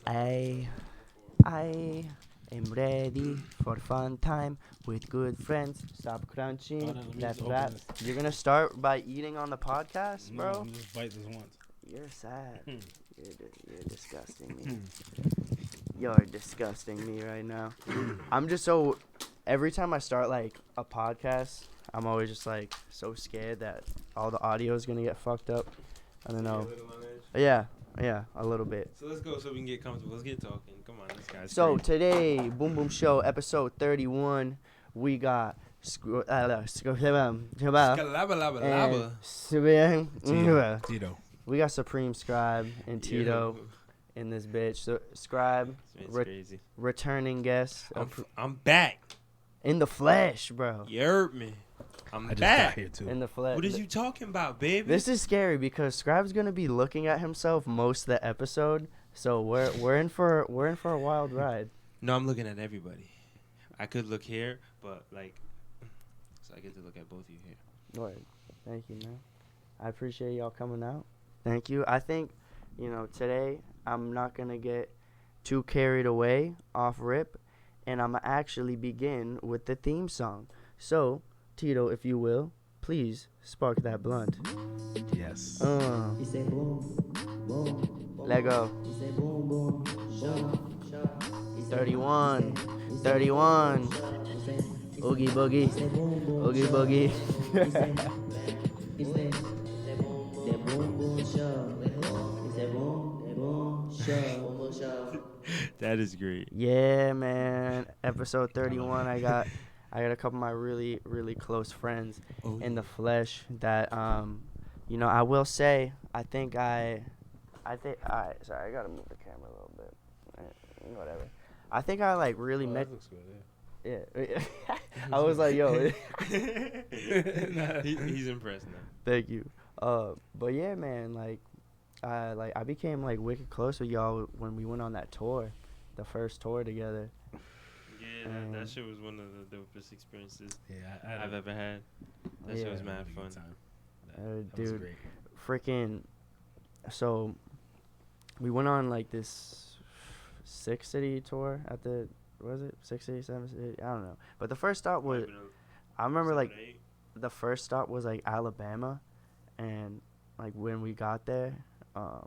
I I am ready for fun time with good friends. Stop crunching. Hold on, let me That's just open that. this. You're gonna start by eating on the podcast, No, bro? I'm just bite this once. You're sad. Hmm. You're disgusting me. Hmm. You're disgusting me right now. I'm just so. Every time I start like a podcast, I'm always just like so scared that all the audio is gonna get fucked up. I don't know. Yeah, a little bit. So let's go so we can get comfortable. Let's get talking. Come on, this guy's So crazy. today, Boom Boom Show, episode 31, we got Tito. we got Supreme Scribe and Tito Yo, in this bitch. So Scribe, it's crazy. returning guest I'm back. in the flesh, bro. You heard me. I'm I just back. got here too. In the flesh. What is you talking about, baby? This is scary because Scribe's gonna be looking at himself most of the episode. So we're in for a wild ride. No, I'm looking at everybody. I could look here, but like, so I get to look at both of you here. Lord, thank you, man. I appreciate y'all coming out. Thank you. I think, today I'm not going to get too carried away off rip, and I'm going to actually begin with the theme song. So, Tito, if you will, please spark that blunt. Yes. He said boom, boom, boom. Let go. He said boom, boom, boom. He said 31. he said 31. he said Oogie boogie. he said boom, boom. Oogie boogie. He said that boom, boom, show. He said boom, boom, show, boom, show. That is great. Yeah, man. Episode 31. I got a couple of my really, really close friends Oh, in the flesh that I will say I think sorry, I gotta move the camera a little bit. Whatever. I think I like really met. Looks good, Yeah. I was like, yo. He's impressed now. Thank you. But yeah, man, I became like wicked close with y'all when we went on that tour, the first tour together. Yeah, that shit was one of the dopest experiences Yeah, I've ever had. That shit was mad fun. That was Dude, great. freaking. So, we went on like this 6-city tour at the. Was it 6 city, 7 city? I don't know. But the first stop was. I remember like the first stop was like Alabama, and like when we got there, oh,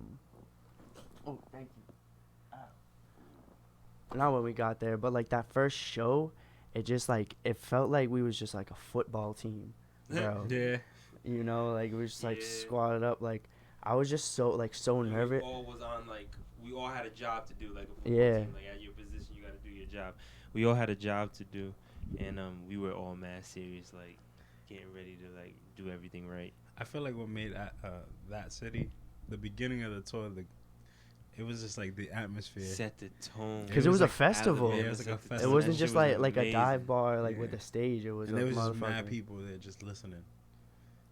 thank you. Not when we got there, but like that first show, it just like it felt like we was just like a football team, bro. Yeah. Like we was just like Yeah. squatted up. Like I was just so nervous. We all was on we all had a job to do like a football Yeah. team. Like at your position, you got to do your job. We all had a job to do, and we were all mad serious, like getting ready to like do everything right. I feel like what made that city, the beginning of the tour, it was just like the atmosphere. Set the tone. 'Cause it was a like festival. Yeah, it was like a It festival. wasn't That just shit was like a amazing. dive bar like with Yeah. the stage. It was And a there was just motherfucking. mad people there just listening.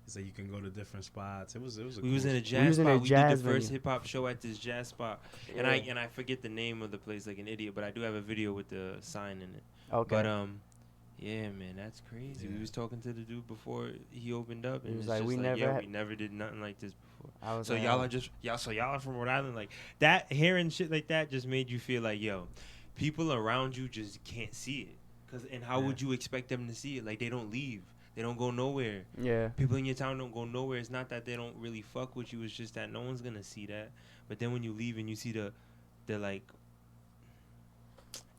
It's like you can go to different spots. It was a We cool was in a spot. jazz was in a spot. We jazz did the first venue. hip hop show at this jazz spot, and I forget the name of the place like an idiot, but I do have a video with the sign in it. Okay. But yeah, man, that's crazy. We Yeah. was talking to the dude before he opened up, and He was it's like, just "We like, never yeah, had-" we never did nothing like this before. I was So like, y'all are just so y'all are from Rhode Island, like that. Hearing shit like that just made you feel like, yo, people around you just can't see it, and how Yeah. would you expect them to see it? Like they don't leave, they don't go nowhere. Yeah. People in your town don't go nowhere. It's not that they don't really fuck with you. It's just that no one's gonna see that. But then when you leave and you see the like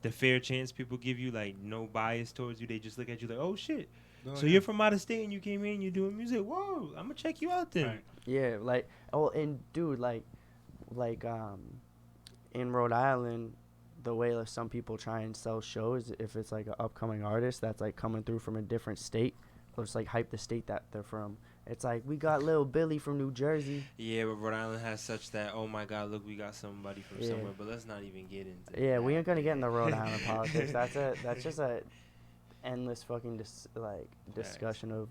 the fair chance people give you, like no bias towards you, they just look at you like, oh shit. No, So yeah. you're from out of state and you came here and you're doing music. Whoa, I'm gonna check you out then. Right. Yeah, and dude, in Rhode Island, the way like some people try and sell shows, if it's like an upcoming artist that's like coming through from a different state, or just like hype the state that they're from. It's like we got Lil Billy from New Jersey. Yeah, but Rhode Island has such that. Oh my God, look, we got somebody from Yeah. somewhere. But let's not even get into. Yeah, we that, ain't gonna get in the man. Rhode Island politics. That's just a endless fucking discussion of.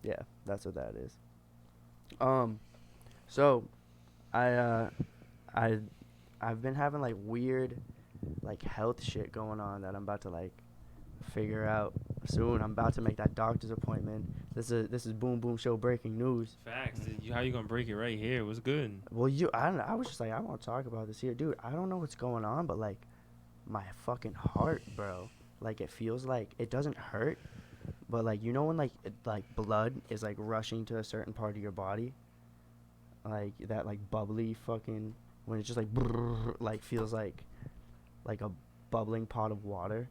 Yeah, that's what that is. So, I've been having like weird, like health shit going on that I'm about to like figure out. Soon, I'm about to make that doctor's appointment. This is Boom Boom Show breaking news. Facts. How you gonna break it right here? What's good? Well, I was just like, I want to talk about this here, dude. I don't know what's going on, but like, my fucking heart, bro. Like, it feels like it doesn't hurt, but like, you know when like blood is like rushing to a certain part of your body, like that like bubbly fucking when it's just like brrr, like feels like a bubbling pot of water.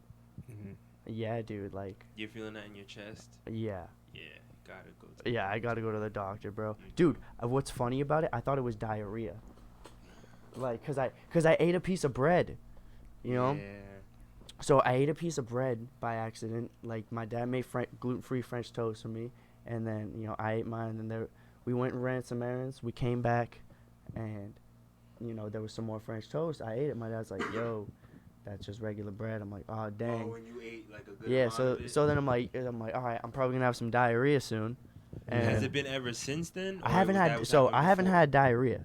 Mm-hmm. Yeah, dude. Like, You're feeling that in your chest? yeah. Yeah, gotta go. To Yeah, I gotta go to the doctor, bro. You Dude, do. what's funny about it? I thought it was diarrhea. Like, cause I ate a piece of bread, you know. Yeah. So I ate a piece of bread by accident. Like, my dad made gluten-free French toast for me, and then I ate mine. And we went and ran some errands. We came back, and there was some more French toast. I ate it. My dad's like, "Yo, that's just regular bread." I'm like, "Oh dang." Oh, when you ate like a good Yeah. amount So of it? so then I'm like, all right, I'm probably gonna have some diarrhea soon. And Has it been ever since then? I or haven't was that had what's so happened I haven't before? had diarrhea.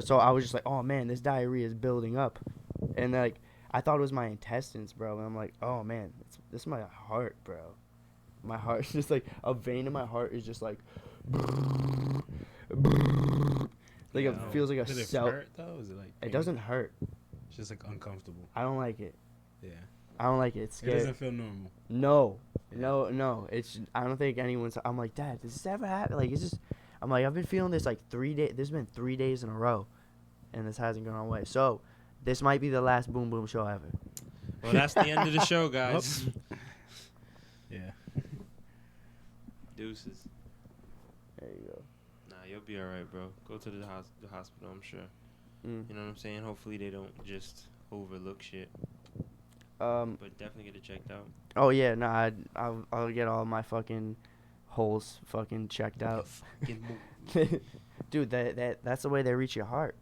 So I was just like, oh man, this diarrhea is building up, and like I thought it was my intestines, bro. And I'm like, oh man, this is my heart, bro. My heart is just like a vein in my heart is just like, like Yeah, it feels like a Does it cell. hurt though? Is it like It doesn't hurt. It's just like uncomfortable. I don't like it. Yeah. I don't like it. It's It scary. doesn't feel normal. No, Yeah. no. I don't think anyone's. I'm like, Dad, does this ever happen? Like, it's just. I'm like, I've been feeling this like 3 days. There's been 3 days in a row, and this hasn't gone away. So, this might be the last Boom Boom show ever. Well, that's the end of the show, guys. Yeah. Deuces. There you go. Nah, you'll be all right, bro. Go to the hospital, I'm sure. Mm. You know what I'm saying? Hopefully they don't just overlook shit. But definitely get it checked out. Oh yeah. Nah. I'll get all my fucking holes fucking checked out. Fucking move. Dude, that's the way they reach your heart.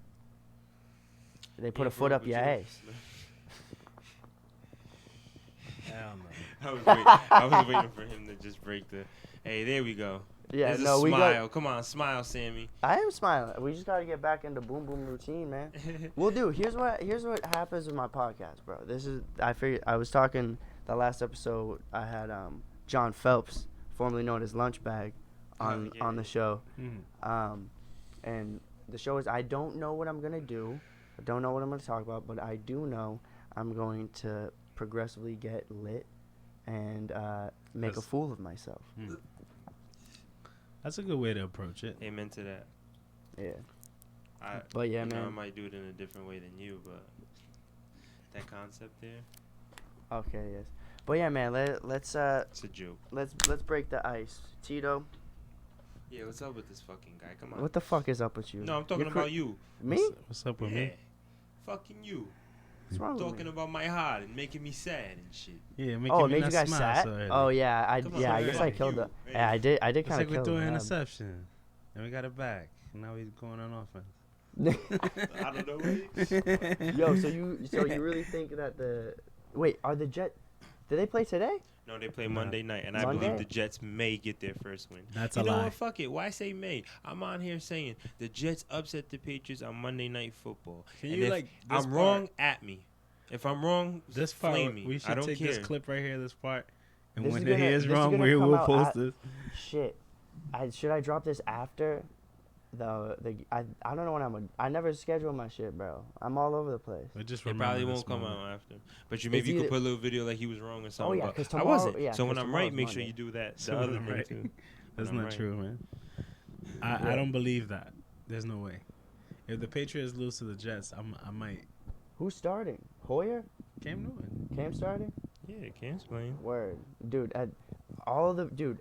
They put Yeah, a foot bro, up but your you- ass. Hell no. I was waiting for him to just break the. Hey, there we go. Yeah. There's No, a we smile. got. Come on, smile, Sammy. I am smiling. We just gotta get back into Boom Boom routine, man. Well, dude, here's what happens with my podcast, bro. I was talking the last episode. I had John Phelps, formerly known as Lunchbag, on yeah. on the show. Mm-hmm. And the show is I don't know what I'm gonna do, I don't know what I'm gonna talk about, but I do know I'm going to progressively get lit and make a That's- fool of myself. That's a good way to approach it. Amen to that. Yeah. But yeah, you know, I man. might do it in a different way than you, but that concept there, Okay, yes. But yeah, man. Let's it's a joke. let's break the ice. Tito, Yeah, what's up with this fucking guy? Come on. what the fuck is up with you? No, I'm talking You're cr- about you. Me? What's up with Yeah. me? Fucking you. What's wrong with Talking me? about my heart and making me sad and shit. Yeah, making Oh, it me made not you guys smile sad? so early. Oh yeah, I Come on, yeah. I man. guess I Fuck killed you, the. man. Yeah, I did It's kind like of we kill threw an the vibe. interception, and we got it back. And now we're going on offense. I don't know. Yo, so you really think that are the Jet? Did they play today? No, they play Nah. Monday night, and I Monday? believe the Jets may get their first win. That's You a know lie. what? Fuck it. Why say may? I'm on here saying the Jets upset the Patriots on Monday Night Football. Can And you if like this I'm part- wrong, at me. If I'm wrong, This part, flame me. we I should don't take care. this clip right here, this part, and This when is it gonna- is this is wrong, gonna we come will out post at- this. Shit. Should I drop this after I don't know when I never schedule my shit, bro. I'm all over the place. But just It remember probably this won't come moment. out after. But maybe you either- could put a little video like he was wrong or something. yeah, but 'cause I tomorrow- wasn't. yeah, So when 'cause I'm right, tomorrow's make sure Monday. you do that. So The other when I'm thing right. too. That's I'm not right. true, man. Yeah. I don't believe that. There's no way. If the Patriots lose to the Jets, I might. Who's starting? Hoyer? Cam Newton. Cam starting? Yeah, can't explain. Word, dude.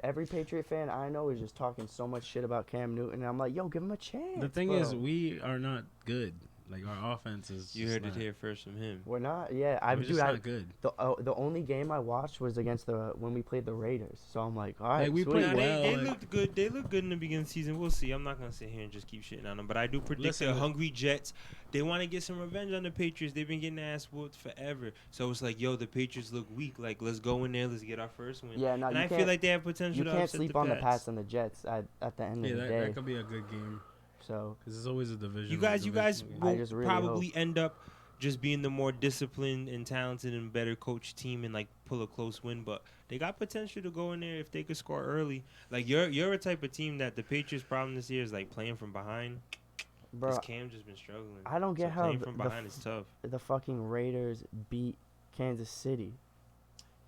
Every Patriot fan I know is just talking so much shit about Cam Newton, and I'm like, yo, give him a chance. The thing bro. is, we are not good. Like our offense is. You just heard it not- here first from him. We're not. Yeah, We're just not I good. the only game I watched was against when we played the Raiders. So I'm like, all right, Like, we sweet. played Nah, well, they like- looked good. They looked good in the beginning of the season. We'll see. I'm not gonna sit here and just keep shitting on them, but I do predict Listen, the hungry Jets. They want to get some revenge on the Patriots. They've been getting their ass whooped forever. So it's like, yo, the Patriots look weak. Like, let's go in there. Let's get our first win. Yeah, no, and you I can't. feel like they have potential You to can't upset sleep the on the Pats. Pats and the Jets at the end Yeah, of the that day. could be a good game So because it's always a division. You guys divisional game. will I just really probably end up just being the more disciplined and talented and better coached team and like pull a close win, but they got potential to go in there if they could score early. Like you're a type of team that the Patriots' problem this year is like playing from behind. Bro, Because Cam just been struggling. I don't get So how playing from behind is tough. the fucking Raiders beat Kansas City.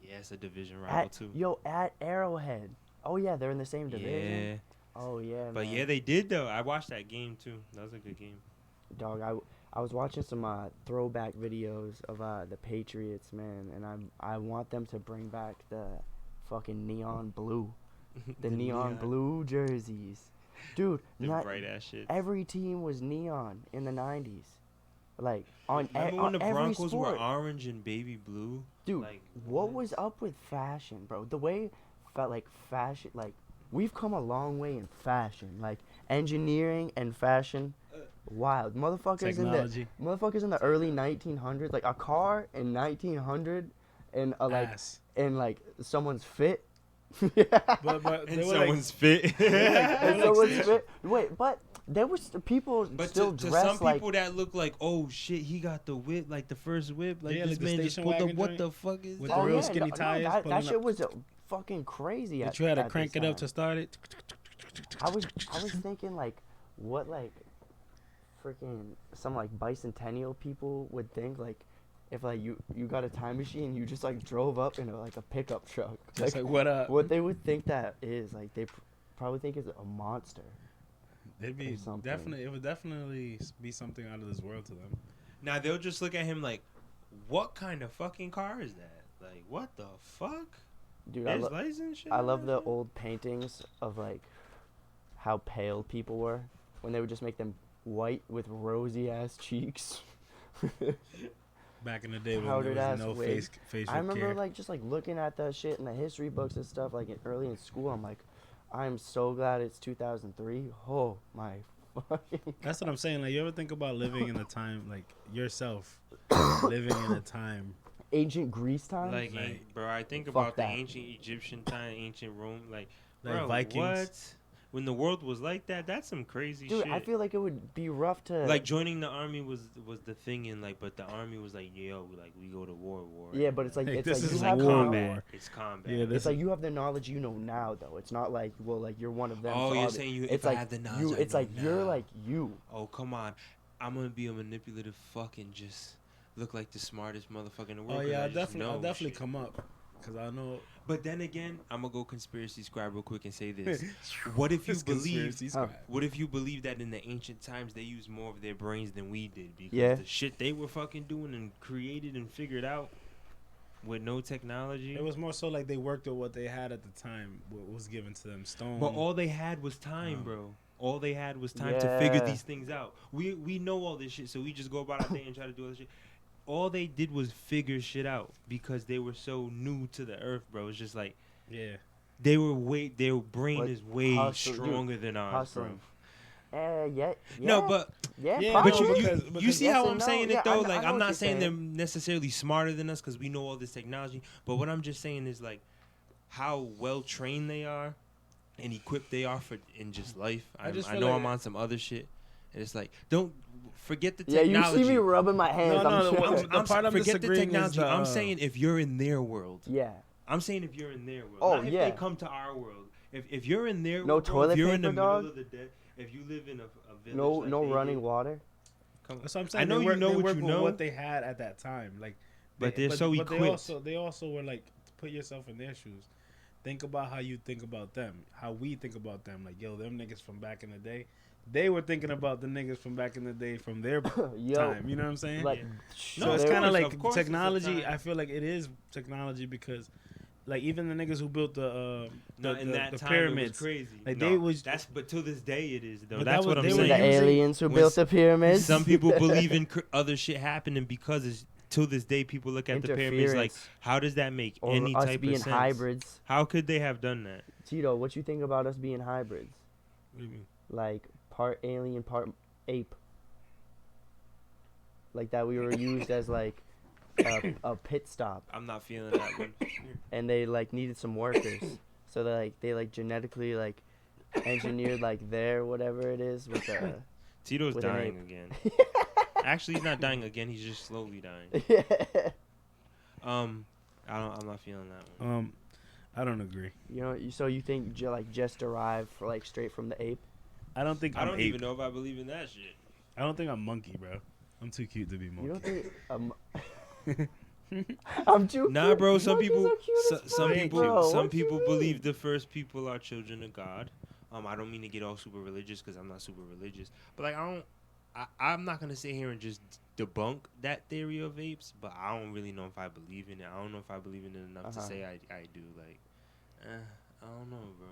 Yeah, it's a division rival too. At Arrowhead. Oh yeah, they're in the same division. Yeah, Oh yeah, but man. yeah, they did though. I watched that game too. That was a good game. Dog, I was watching some throwback videos of the Patriots, man, and I want them to bring back the fucking neon blue, the neon blue jerseys, dude. The Not bright ass shit. every team was neon in the '90s, like on Remember on when the every Broncos sport. were orange and baby blue? Dude, Like, what was up with fashion, bro? The way felt like fashion, like we've come a long way in fashion, like engineering and fashion. Wild motherfuckers Technology. in the early 1900s, like a car in 1900, and Ass. someone's fit. But And they were someone's fit. And someone's fit. Wait, but there was people But still to dressed some like. people that look like, oh shit, he got the whip, like the first whip, like Yeah, this like the man just station pulled up. wagon What joint the fuck is with that? the real yeah, skinny tires that pulling shit up. was fucking crazy. But you had to at crank this it up time. to start it. I was thinking like, what like, freaking some like bicentennial people would think like, if like you got a time machine, you just like drove up in a pickup truck. Just like what up? What they would think that is like they probably think is a monster. It'd be or something. definitely. It would definitely be something out of this world to them. Now they'll just look at him like, what kind of fucking car is that? Like, what the fuck? Dude, There's lights and shit. I on love that the shit? old paintings of like how pale people were when they would just make them white with rosy ass cheeks. Back in the day when Powdered there ass was no wig. facial I remember care. like just like looking at that shit in the history books and stuff like early in school. I'm like, I'm so glad it's 2003. Oh my fucking. That's what I'm saying. Like, you ever think about living in a time like yourself, living in a time? Ancient Greece time. Like, Like, bro, I think fuck about the that. ancient Egyptian time, ancient Rome, like bro, Vikings. what? When the world was like that, that's some crazy Dude, shit. I feel like it would be rough to like joining the army was the thing, and like, but the army was like, yo, like we go to war. Yeah, but it's like Hey, it's this like is you like have the war. knowledge. It's combat. Yeah, this It's like you have the knowledge you know now, though. It's not like, well, like you're one of them. Oh, so you're I'll- saying you? It's If like I had the knowledge, you. I It's know like you're now. like you. Oh, come on, I'm gonna be a manipulative fuck and just look like the smartest motherfucker in the world. Oh 'cause yeah, I I'll just definitely know definitely shit. come up because I know. But then again, I'm gonna go conspiracy scribe real quick and say this: what if you It's believe? conspiracy scribe. What if you believe that in the ancient times they used more of their brains than we did because Yeah. the shit they were fucking doing and created and figured out with no technology. It was more so like they worked with what they had at the time, what was given to them. Stone. But all they had was time, Um, bro. All they had was time to figure Yeah. these things out. We know all this shit, so we just go about our day and try to do all this shit. All they did was figure shit out because they were so new to the earth, bro. It's just like yeah. they were their brain Like is way hustle, dude. stronger than ours, Hustling. bro. Yeah. No, but yeah, Yeah, probably. but you because see yes how and I'm no. saying Yeah, it though? I Like know I'm what not you're saying they're saying. necessarily smarter than us because we know all this technology. But what I'm just saying is like how well trained they are and equipped they are for in just life. I just I feel know like- I'm on some other shit, and it's like don't forget the Yeah, you technology. see me rubbing my hands. No, I'm no, sure. the part I'm forget the disagreeing is technology. the, I'm saying if you're in their world. Yeah. I'm saying if you're in their world. Oh, not if yeah. they come to our world. If you're in their No world, bro, toilet if you're in the paper, dog? middle of the day, if you live in a village No, like no they running did, water. come That's what I'm saying. I know they you work, know they what work you with know. what they had at that time. Like, But they're so They equipped. they also were like, put yourself in their shoes. Think about how you think about them. How we think about them. Like, yo, them niggas from back in the day. They were thinking about the niggas from back in the day from their Yo, time. You know what I'm saying? like, Yeah. So No, it's of kind of course, like of course it's a technology. time. I feel like it is technology because, like, even the niggas who built the in that the time, pyramids, it was crazy. like, No, they was- that's but to this day it is though. But That's that what was- I'm they were the saying. using- aliens who when built the pyramids. Some people believe in other shit happening because it's to this day people look at the pyramids like, Interference. how does that make or any us type being of sense? hybrids. How could they have done that? Tito, what you think about us being hybrids? What do you mean? Like part alien, part ape. Like that we were used as like a pit stop, I'm not feeling that one. and they like needed some workers, so they genetically like engineered like their whatever it is with Tito's With an dying ape. again. Actually, he's not dying again. He's just slowly dying. Yeah. I'm not feeling that one. I don't agree. You know, so you think like just derived for like straight from the ape? I don't think I I'm don't ape. even know if I believe in that shit. I don't think I'm monkey, bro. I'm too cute to be monkey. You don't think I'm too Nah, cute. bro. Some Monkeys people, are cute as some fuck, people, bro. some What you people mean? believe the first people are children of God. I don't mean to get all super religious because I'm not super religious, but like I'm not gonna sit here and just debunk that theory of apes, but I don't really know if I believe in it. I don't know if I believe in it enough to say I do. Like, I don't know, bro.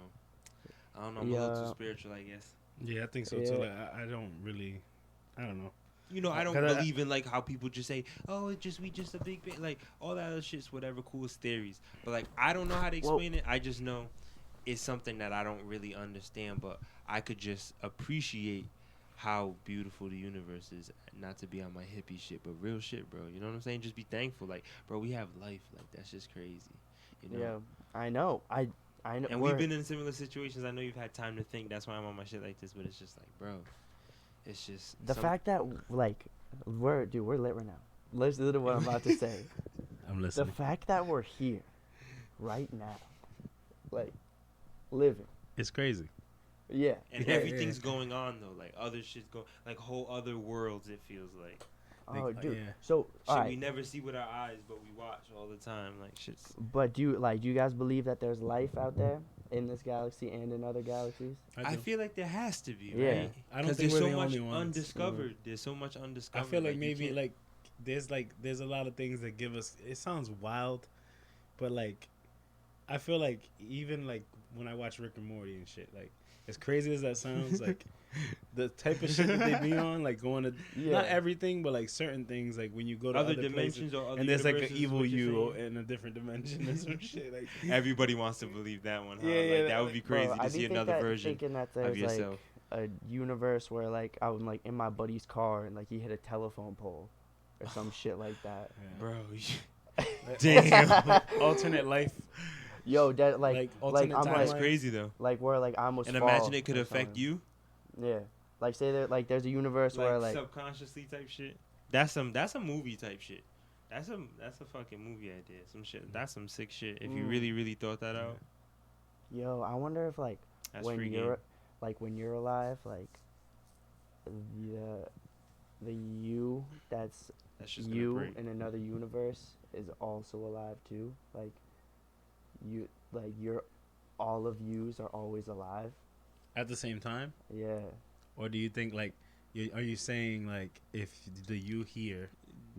I don't know. I'm a little too spiritual, I guess. Yeah, I think so too. Like, I don't really, I don't know. You know, I don't 'Cause believe in like how people just say, "Oh, we just a big bang." Like all that other shit's whatever, cool theories. But like, I don't know how to explain it. I just know it's something that I don't really understand, but I could just appreciate how beautiful the universe is. Not to be on my hippie shit, but real shit, bro. You know what I'm saying? Just be thankful. Like, bro, we have life. Like that's just crazy. You know? Yeah, I know. I know. And we've been in similar situations. I know you've had time to think. That's why I'm on my shit like this. But it's just like, bro, it's just the fact that like we're lit right now. Listen to what I'm about to say. I'm The listening. fact that we're here, right now, like living. It's crazy. Yeah. And Yeah, everything's going on though, like other shit's going, like whole other worlds. It feels like Oh, dude. yeah. So, shit all we right. never see with our eyes, but we watch all the time. Like shit's. But do you guys believe that there's life out there in this galaxy and in other galaxies? I feel like there has to be, Yeah. right? I don't 'Cause think there's we're so the much only ones. undiscovered. There's so much undiscovered. I feel like you maybe can't- like there's a lot of things that give us. It sounds wild, but like I feel like even like when I watch Rick and Morty and shit, like as crazy as that sounds, like the type of shit that they be on, like going to not everything, but like certain things, like when you go to other other dimensions places, or other and there's like an universes is evil what you're you saying? in a different dimension or some shit. Like Everybody wants to believe that one, huh? Yeah, like yeah, that would be crazy Bro, I to be see think another that, version thinking that of there's like yourself. a universe where like I was like in my buddy's car and like he hit a telephone pole or some shit like that. Bro, damn, alternate life. Yo, that like alternate I'm that's like timeline. crazy though. like where like I almost And fall imagine it could or affect something. you. Yeah, like say that like there's a universe where like subconsciously type shit. That's a movie type shit. That's a fucking movie idea. Some shit. That's some sick shit. If you really thought that out, yo, I wonder if like that's when free you're game. like when you're alive like the you that's That's just gonna you break. in another universe is also alive too. Like you're all of yous are always alive. At the same time, Yeah. or do you think like are you saying like if the you here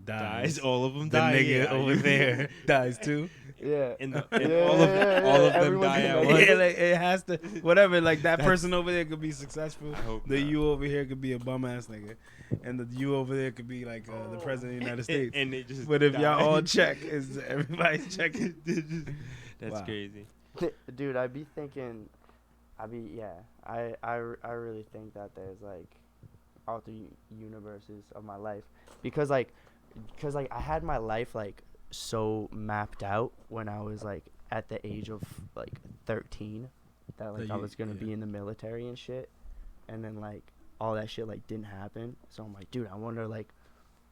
Dies. dies, All of them the die. nigga yeah, over you- there dies too? Yeah. And, the, Yeah, and yeah, all of yeah, all yeah, of them everyone's die at gonna once. die. Yeah, like it has to whatever. Like that That's- person over there could be successful. I hope The not. you over here could be a bum ass nigga, and the you over there could be like the president of the United States. and they just. But if die. y'all all check, is everybody's checking? That's Wow. crazy. Dude, I be thinking I really think that there's like alter universes of my life because like I had my life like so mapped out when I was like at the age of like 13 that like I was gonna be in the military and shit, and then like all that shit like didn't happen. So I'm like, dude, I wonder like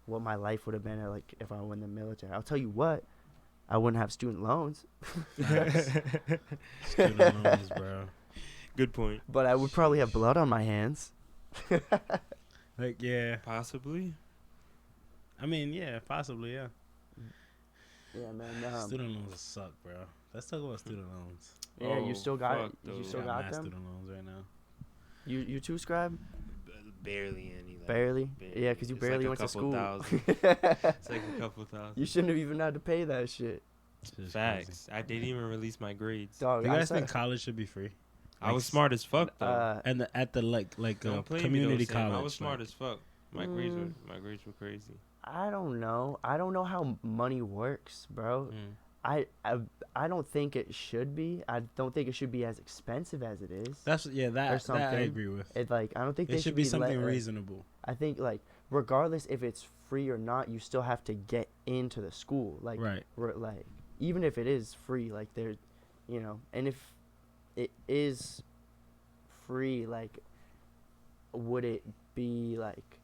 what my life would have been like if I went in the military. I'll tell you what, I wouldn't have student loans. Student loans, bro. Good point. But I would probably have blood on my hands. Like yeah, Possibly. I mean yeah, possibly yeah. Yeah, man. Student loans suck, bro. Let's talk about student loans. Yeah, Oh, you still got it. fuck You those. still got mad them. student loans right now. You too, Scribe? Barely any. Like, Barely. barely. Yeah, 'cause you It's barely like a went to couple school. thousand. It's like a couple thousand. You shouldn't have even had to pay that shit. It's just crazy. Facts. I didn't even release my grades. Dog, Do you I guys said- think college should be free? I was smart as fuck though. And at the like Don't play community me though, Sam. college. I was smart like, as fuck. My grades were crazy. I don't know. I don't know how money works, bro. I don't think it should be. I don't think it should be as expensive as it is. That's Or that I something. agree with. It like I don't think It they should be something like, reasonable. I think like regardless if it's free or not, you still have to get into the school. Like Right. like even if it is free, like there, you know, and if it is free, like would it be like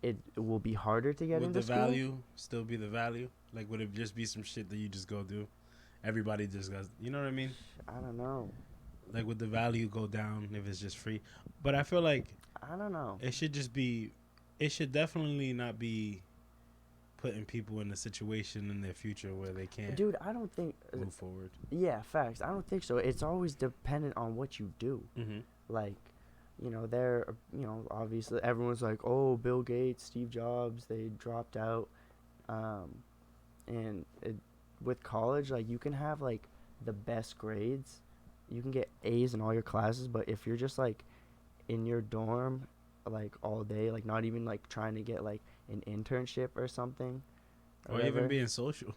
it will be harder to get Would into the school. value still be the value? Like, would it just be some shit that you just go do? Everybody just goes, you know what I mean? I don't know. Like, would the value go down if it's just free? But I feel like I don't know. it should just be, it should definitely not be putting people in a situation in their future where they can't Dude, I don't think. move forward. Yeah, facts. I don't think so. It's always dependent on what you do. Mm-hmm. Like, obviously everyone's like, oh, Bill Gates, Steve Jobs, they dropped out. And with college, like, you can have, like, the best grades. You can get A's in all your classes, but if you're just, like, in your dorm, like, all day, like, not even, like, trying to get, like, an internship or something. Or even being social.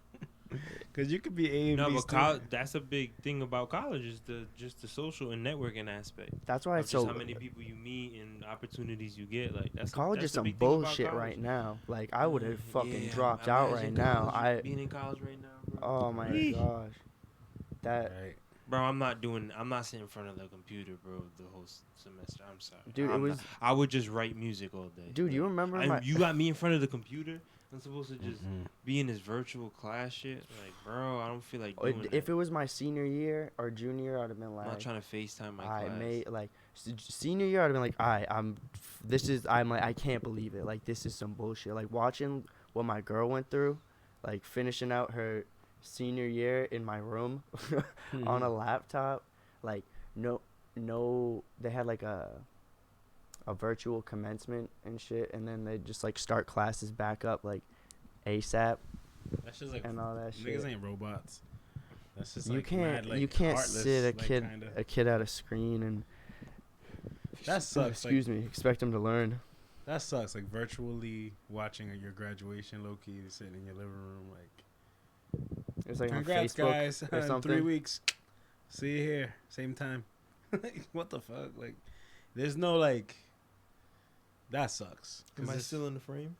Because you could be A and No, B but student. that's a big thing about college is just the social and networking aspect. That's why Of it's just so. how many people you meet and opportunities you get. Like College that's is the some big thing about bullshit college. right now. Like, I would have fucking Yeah, dropped out imagine right now. college, being in college right now, bro. Oh my gosh. That. Right. Bro, I'm not sitting in front of the computer, bro, the whole semester. I'm sorry. Dude, I would just write music all day. Dude, you remember you got me in front of the computer? I'm supposed to just be in this virtual class shit? Like, bro, I don't feel like doing that. If it was my senior year or junior year, I'd have been like, I'm not trying to FaceTime my I class. may like senior year. I'd have been like, I'm like, I can't believe it. Like, this is some bullshit. Like, watching what my girl went through, like finishing out her senior year in my room on a laptop. Like, no, they had like a virtual commencement and shit, and then they just like start classes back up like ASAP That's just like and all that shit. niggas ain't robots. That's just You like can't mad, like, you can't heartless, sit like, kinda. a kid at a screen and That sucks. excuse me, expect him to learn. That sucks. Like virtually watching your graduation, low key, sitting in your living room. Like, It's like congrats, on Facebook guys! or In something. 3 weeks, see you here, same time. What the fuck? Like, there's no like. That sucks. Am I still in the frame?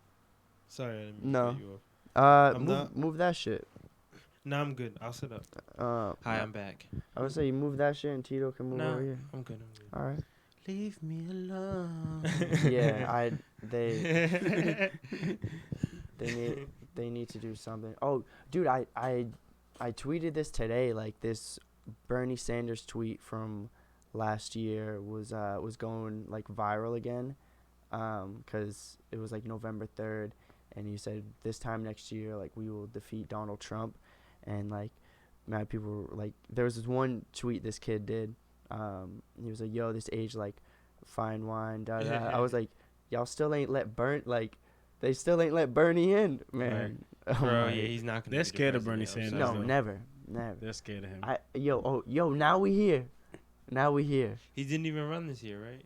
Sorry, I didn't No. cut you off. I'm Move, not. move that shit. No, I'm good. I'll sit up. Hi, I'm back. I would say you move that shit and Tito can move Nah, over here. I'm good. All right. Leave me alone. Yeah, they need to do something. Oh, dude, I tweeted this today. Like, this Bernie Sanders tweet from last year was going like viral again, 'cause it was like November 3rd, and he said this time next year, like, we will defeat Donald Trump, and like mad people were like, there was this one tweet this kid did. He was like, yo, this age like fine wine, da da. I was like, y'all still ain't let they still ain't let Bernie in, man. Oh Bro, my- yeah, he's not gonna. They're be the scared of Bernie president, I'm Sanders, sorry. no, though. never. They're scared of him. Now we here. Now we here. He didn't even run this year, right?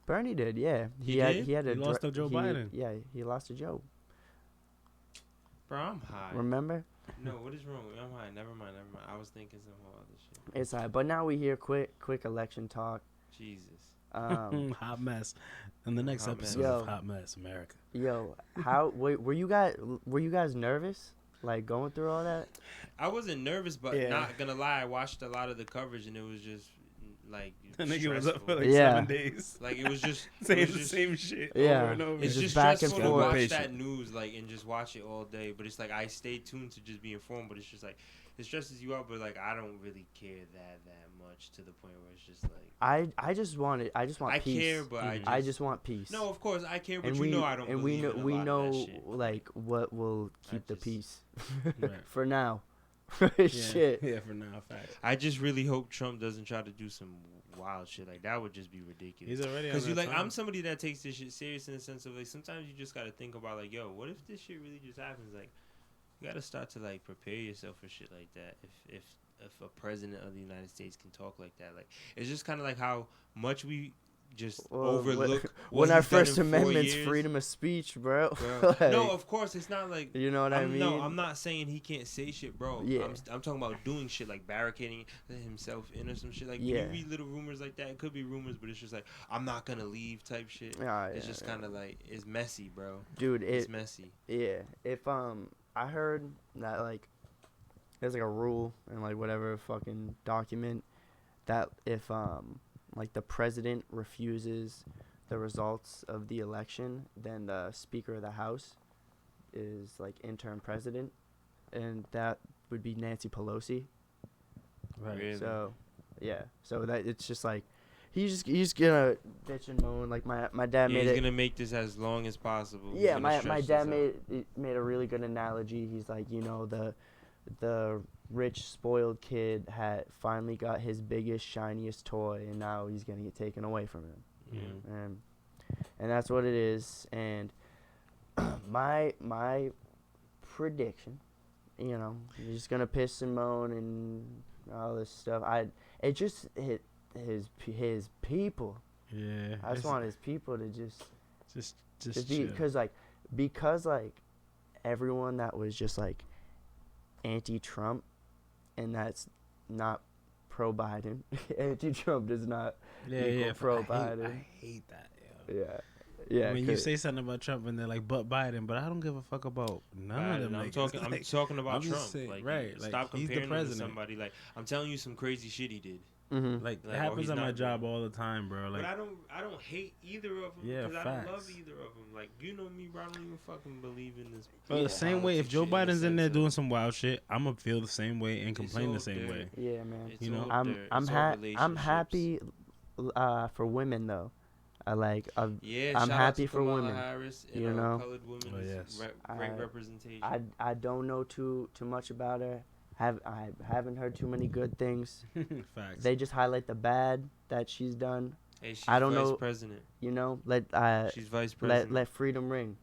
Bernie did, yeah. He did? He had He lost to Joe Biden. Yeah, he lost to Joe. Bro, I'm high. Remember? No, what is wrong with me? I'm high. Never mind. I was thinking some whole other shit. It's but now we hear quick election talk. Jesus. Hot mess. In the next Hot episode mess. of Yo. Hot Mess America. Yo, were you guys nervous, like, going through all that? I wasn't nervous, but Yeah. not gonna lie, I watched a lot of the coverage and it was just like That nigga was up for stressful. like Yeah. 7 days. Like it was just it Saying was the just- same shit Yeah. over and over. It's just just back and stressful to forth. watch Patient. that news, like, and just watch it all day. But it's like I stay tuned to just be informed. But it's just like it stresses you out. But like I don't really care that much to the point where it's just like I just want I peace. care, but I just want peace. no, of course I care, but and you we know I don't. and believe in a we lot of know that shit. like what will keep the just- peace Right. for now. Yeah. Shit. Yeah, for now, facts. I just really hope Trump doesn't try to do some wild shit. Like that would just be ridiculous. He's already on Because you that like, time. I'm somebody that takes this shit serious in the sense of like sometimes you just gotta think about like, yo, what if this shit really just happens? Like, you gotta start to like prepare yourself for shit like that. If a president of the United States can talk like that, like it's just kind of like how much we just overlook what when our he's done First in 4 Amendment's years. freedom of speech, bro. Bro. Like, No, of course it's not like. you know what I mean? No, I'm not saying he can't say shit, bro. Yeah. I'm talking about doing shit like barricading himself in or some shit. Like, Yeah. you read little rumors like that. It could be rumors, but it's just like, I'm not going to leave type shit. It's just kind of like, it's messy, bro. Dude, It's messy. yeah. If I heard that like there's like a rule in like whatever fucking document that if like the president refuses the results of the election, then the Speaker of the House is like interim president, and that would be Nancy Pelosi. Right. Really? So, yeah. So that it's just like he's gonna bitch and moan. Like my dad Yeah, made he's it. gonna make this as long as possible. He's Yeah, gonna my stretch dad this out. made a really good analogy. He's like, the rich spoiled kid had finally got his biggest shiniest toy, and now he's gonna get taken away from him. Yeah. And that's what it is. And my prediction, he's just gonna piss and moan and all this stuff. It just hit his people. Yeah. I just want his people to just be, chill. because everyone that was just like anti-Trump, and that's not pro-Biden. Anti-Trump does not equal pro-Biden. I hate that. Yo. Yeah. When you say something about Trump and they're like, but Biden, but I don't give a fuck about none of them. I'm niggas. talking. I'm Like, talking about I'm just Trump. saying, Like, right, like, stop he's the comparing him to president. somebody. Like, I'm telling you some crazy shit he did. Mm-hmm. Like, Like, it oh, happens he's at my not job good. all the time, bro. Like, But I don't hate either of them. Yeah, because I don't love facts. either of them. Like, you know me, bro. I don't even fucking believe in this. the same way, if politics Joe shit in the Biden's in there sense doing of- some wild shit, I'm gonna feel the same way and complain all the same there. way. Yeah, man. It's You know, all I'm there. I'm It's all I'm relationships. happy for women though. Yeah, I'm shout out happy to for Kamala women, Harris and you know? colored women. Oh, is yes. great I- representation. I don't know too much about her. I haven't heard too many good things. Facts. They just highlight the bad that she's done. Hey, she's I don't vice know. president. Let She's vice president. let freedom ring.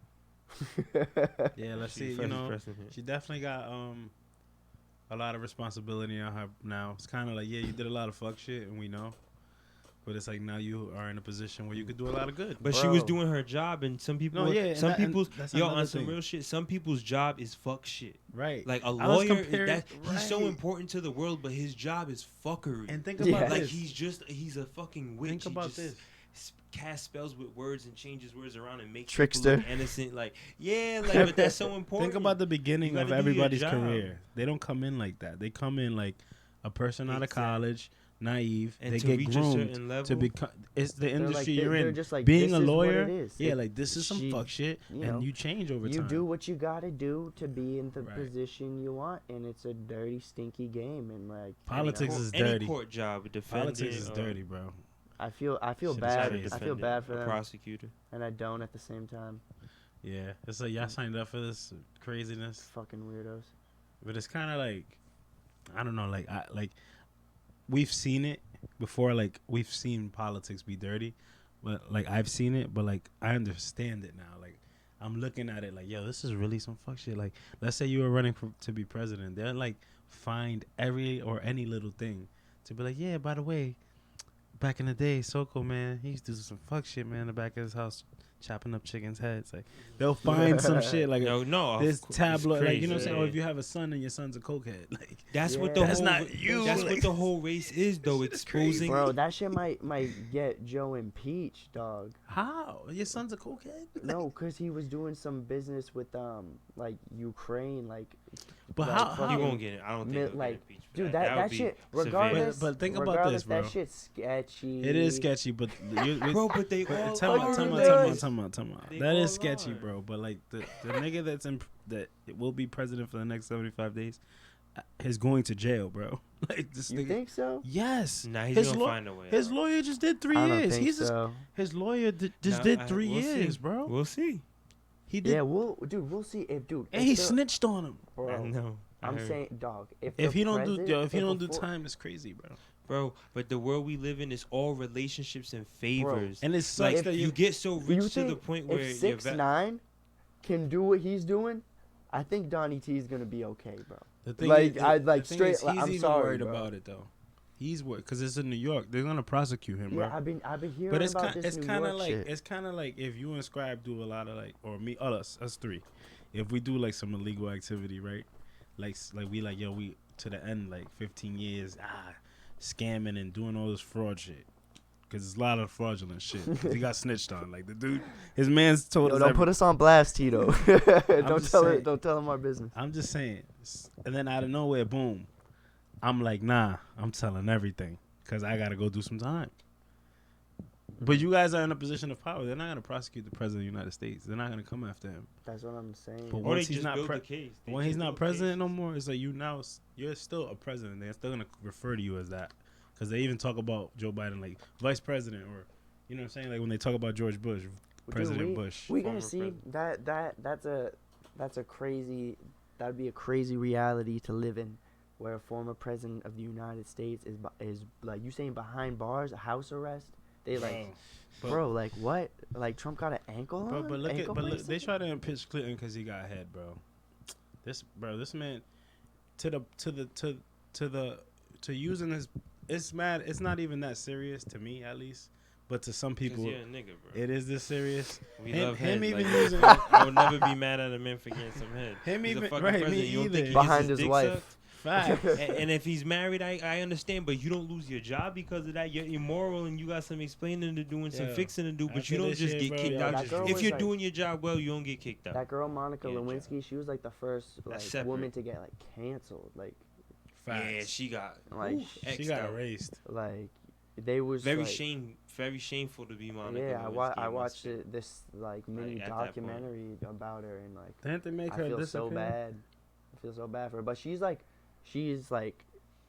Yeah, let's She's see. vice You know, president. she definitely got a lot of responsibility on her now. It's kind of like, yeah, you did a lot of fuck shit, and we know. But it's like now you are in a position where you could do a lot of good. But she was Bro. doing her job, and some people, No, yeah, and some that- and people's, that's yo, another on some thing. real shit. Some people's job is fuck shit. Right. Like a I was lawyer, comparing- he's so right. important to the world, but his job is fuckery. And think Yeah. about Like this. he's a fucking witch. Think He about just this. Cast spells with words and changes words around and makes Trickster. people look innocent. Like, yeah, like, but that's so important. Think about the beginning You of gotta do your everybody's job. career. They don't come in like that. They come in like a person out of Exactly. college, naive. And they to get reach a groomed certain level, to become. It's the industry you're they're in. just like, Being this a is what lawyer, it is. yeah, like this is some she- fuck shit, you and know, you change over You time. do what you gotta do to be in the Right. position you want, and it's a dirty, stinky game. And like Politics any, is any dirty. court job, a defendant, Politics is or dirty, bro. I feel Shit is bad. crazy. I feel defendant, bad for a them, prosecutor. and I don't at the same time. Yeah, it's like y'all signed up for this craziness, Fucking weirdos. but it's kind of like, I don't know, like we've seen it before. Like we've seen politics be dirty, but like I've seen it, but like I understand it now. Like I'm looking at it like, yo, this is really some fuck shit. Like let's say you were running to be president, they'll like find every or any little thing to be like, yeah, by the way, back in the day, Soko, man, he used to do some fuck shit, man, in the back of his house, chopping up chickens' heads. Like they'll find some shit like No, this it's tabloid, like, you know what I'm crazy. saying? Or if you have a son and your son's a cokehead, like That's what Yeah. the That's whole. not you. That's Like, what the whole race is, though. Exposing. Bro, that shit might get Joe impeached, dog. how your son's a cokehead? No, cause he was doing some business with like Ukraine, like. But like, how- You fucking- won't get it. I don't think Mi- he'll get like, impeached for Dude, that that would be shit. severe. Regardless, But think about regardless, this, bro. That shit's sketchy. It is sketchy, but Bro, but they all Tell are. me, They that all is sketchy, are. bro. But like the nigga that will be president for the next 75 days is going to jail, bro. Like this You nigga. think so? Yes. Nah, he's his gonna law- find a way. His out. lawyer just did 3 I don't years. think He's so. his lawyer just Nah, did 3 we'll see. years, bro. We'll see. He did, Yeah, we'll see if and if he the- snitched on him. I Bro, know. I I'm heard. saying, dog. If the he don't do, president- yo, if he don't do before- time, it's crazy, bro. Bro, but the world we live in is all relationships and favors. And it sucks like that you get so rich You to the think point where if you're 6ix9ine can do what he's doing, I think Donnie T is gonna be okay, bro. The thing Like, is, I- the like, thing straight- is, like, he's I'm even sorry, worried bro. about it though. He's worried because it's in New York. They're gonna prosecute him, bro. Yeah, I've been hearing But it's about kind, this it's New kind of York like shit. it's kind of like if you and Scribe do a lot of like, or me, us three, if we do like some illegal activity, right? Like we like, yo, we to the end like 15 years, scamming and doing all this fraud shit. Cause it's a lot of fraudulent shit. 'Cause he got snitched on. Like the dude, his man's told Yo, us. don't put us on blast, Tito. don't just tell saying. it. Don't tell him our business. I'm just saying. And then out of nowhere, boom. I'm like, nah. I'm telling everything. Cause I gotta go do some time. But you guys are in a position of power. They're not gonna prosecute the president of the United States. They're not gonna come after him. That's what I'm saying. But Or they once he's just not build the case. They when just he's not build president no cases. more, it's like you're still a president. They're still gonna refer to you as that, because they even talk about Joe Biden like vice president, or you know what I'm saying, like when they talk about George Bush, President Bush. We gonna Former see that's a crazy, that'd be a crazy reality to live in, where a former president of the United States is like you saying behind bars, house arrest. They like, But- bro, like what? Like Trump got an ankle on? But look Ankle they bracelet? try to impeach Clinton because he got head, bro. This man to using his, it's mad. It's not even that serious to me, at least. But to some 'Cause people, you're a nigga, bro. it is this serious. We Him- love him head. even Like, using- I would never be mad at a man for getting some head. Him He's a even- fucking right, me president. You don't think either. he Behind gets his dick wife. sucked? Facts. And if he's married, I understand, but you don't lose your job because of that. You're immoral and you got some explaining to do and some Yeah. fixing to do, but After you don't this just shit, get bro, kicked yeah, out. that girl If was you're like- doing your job well, you don't get kicked out. That girl Monica Yeah, Lewinsky, she was like the first like separate. woman to get like canceled. Like Facts. Yeah, she got Like, she got erased. like they was very like, very shameful to be Monica. Yeah, Lewinsky, I it must watched be. this like mini at that point. documentary about her, and like Didn't they make I her feel disappear? so bad. I feel so bad for her, but she's like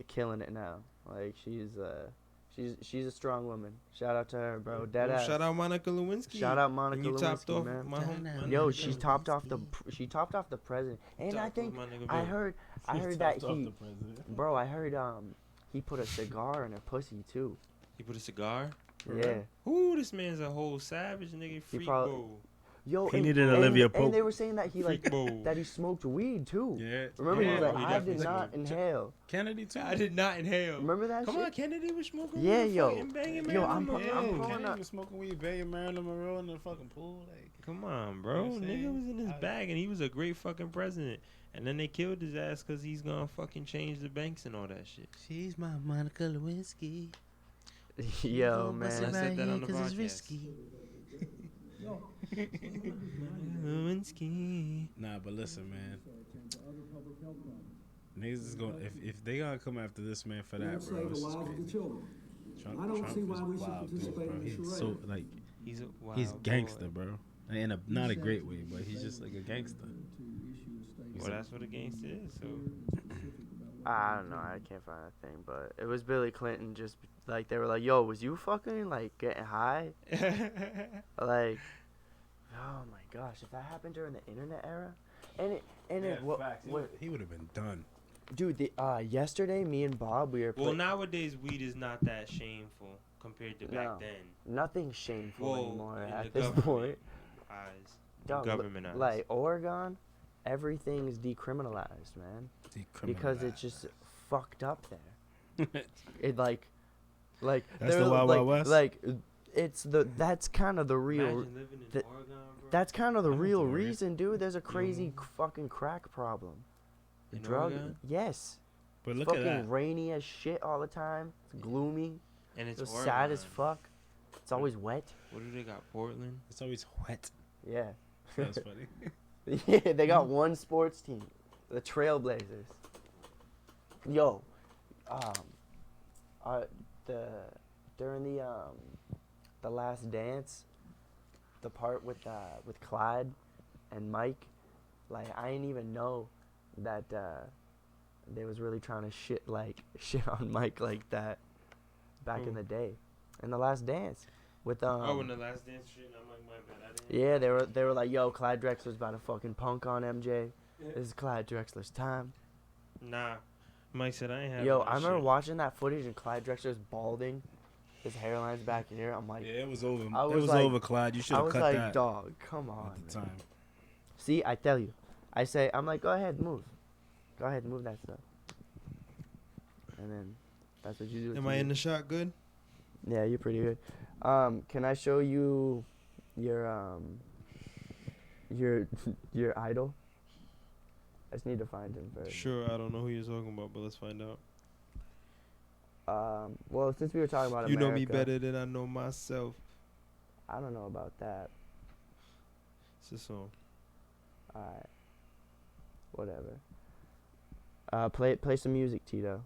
killing it now. Like she's a strong woman. Shout out to her, bro. Dead ass. Shout out Monica Lewinsky. Shout out Monica And you topped Lewinsky, off man. my home. my Yo, nigga she Lewinsky. topped off the president, and I Topped think off my nigga I Bill. heard that bro. I heard he put a cigar in her pussy too. He put a cigar. Yeah. Ooh, this man's a whole savage nigga. Freak probably- bowl. Yo, He and, needed and, Olivia Pope. and they were saying that he like Freak bowl. that he smoked weed too. Yeah. Remember he was Yeah, like, he I did definitely not smoked. inhale. Kennedy too. I did not inhale. Remember that Come shit? on, Kennedy was smoking. Yeah, weed, yo. fucking banging Yo, Marilyn I'm Monroe. pulling Kennedy up. was smoking weed, banging Marilyn Monroe in the fucking pool. Like, Come on, bro. You know what I'm Nigga saying? was in his bag, and he was a great fucking president. And then they killed his ass because he's gonna fucking change the banks and all that shit. she's my Monica Lewinsky. Yo, I man. said that on the podcast. Lewinsky. Nah, but listen, man. Niggas is going if they gonna come after this man for that, bro. Save This the is lives of the crazy. children. Trump, I don't Trump see why is we should wild dude, participate bro. in the He's charade. so like He's a wild he's gangster, boy. bro. In a not a great way, but he's just like a gangster. Well, that's what a gangster is. So I don't know. I can't find a thing, but it was Billy Clinton. Just like they were like, "Yo, was you fucking like getting high?" Like, oh my gosh, if that happened during the internet era, He would have been done. dude, yesterday me and Bob we were well, playing. nowadays weed is not that shameful compared to back No. then. Nothing's shameful Well, anymore in at the this government point. eyes, Dog, government eyes. like Oregon, everything's decriminalized, man, because it's just fucked up there. It like That's they're the Wild like, Wild West? Like that's kind of the real. Imagine living in the- Oregon, bro. That's kind of the I don't real think it is. reason, dude. There's a crazy fucking crack problem. In Drug, Oregon? yes. But It's look fucking at that. rainy as shit all the time. It's gloomy. And it's It's Oregon. sad as fuck. It's always wet. What do they got? Portland. It's always wet. Yeah. That's funny. Yeah, they got one sports team, the Trailblazers. Yo, during the Last Dance, the part with Clyde and Mike, like I didn't even know that they was really trying to shit on Mike like that back in Who? the day, in the Last Dance with oh, in the Last Dance shit. I'm like, my bad. I didn't. Yeah, they were like, yo, Clyde Drexler's about to fucking punk on MJ. This is Clyde Drexler's time. Nah. Mike said I ain't have. Yo, that I remember shit. watching that footage and Clyde Drexler's balding. His hairline's back here. I'm like, Yeah, it was over. I It was was like- over, Clyde. You should I have was cut like, that dog, come on. at the man." time. See, I tell you. I'm like, go ahead, move. Go ahead, move that stuff. And then that's what you do. Am to I me. in the shot good? Yeah, you're pretty good. Can I show you your your idol? I just need to find him first. Sure. I don't know who you're talking about, but let's find out. Well, since we were talking about You America, know me better than I know myself. I don't know about that. It's a song. Alright. Whatever. Play some music, Tito.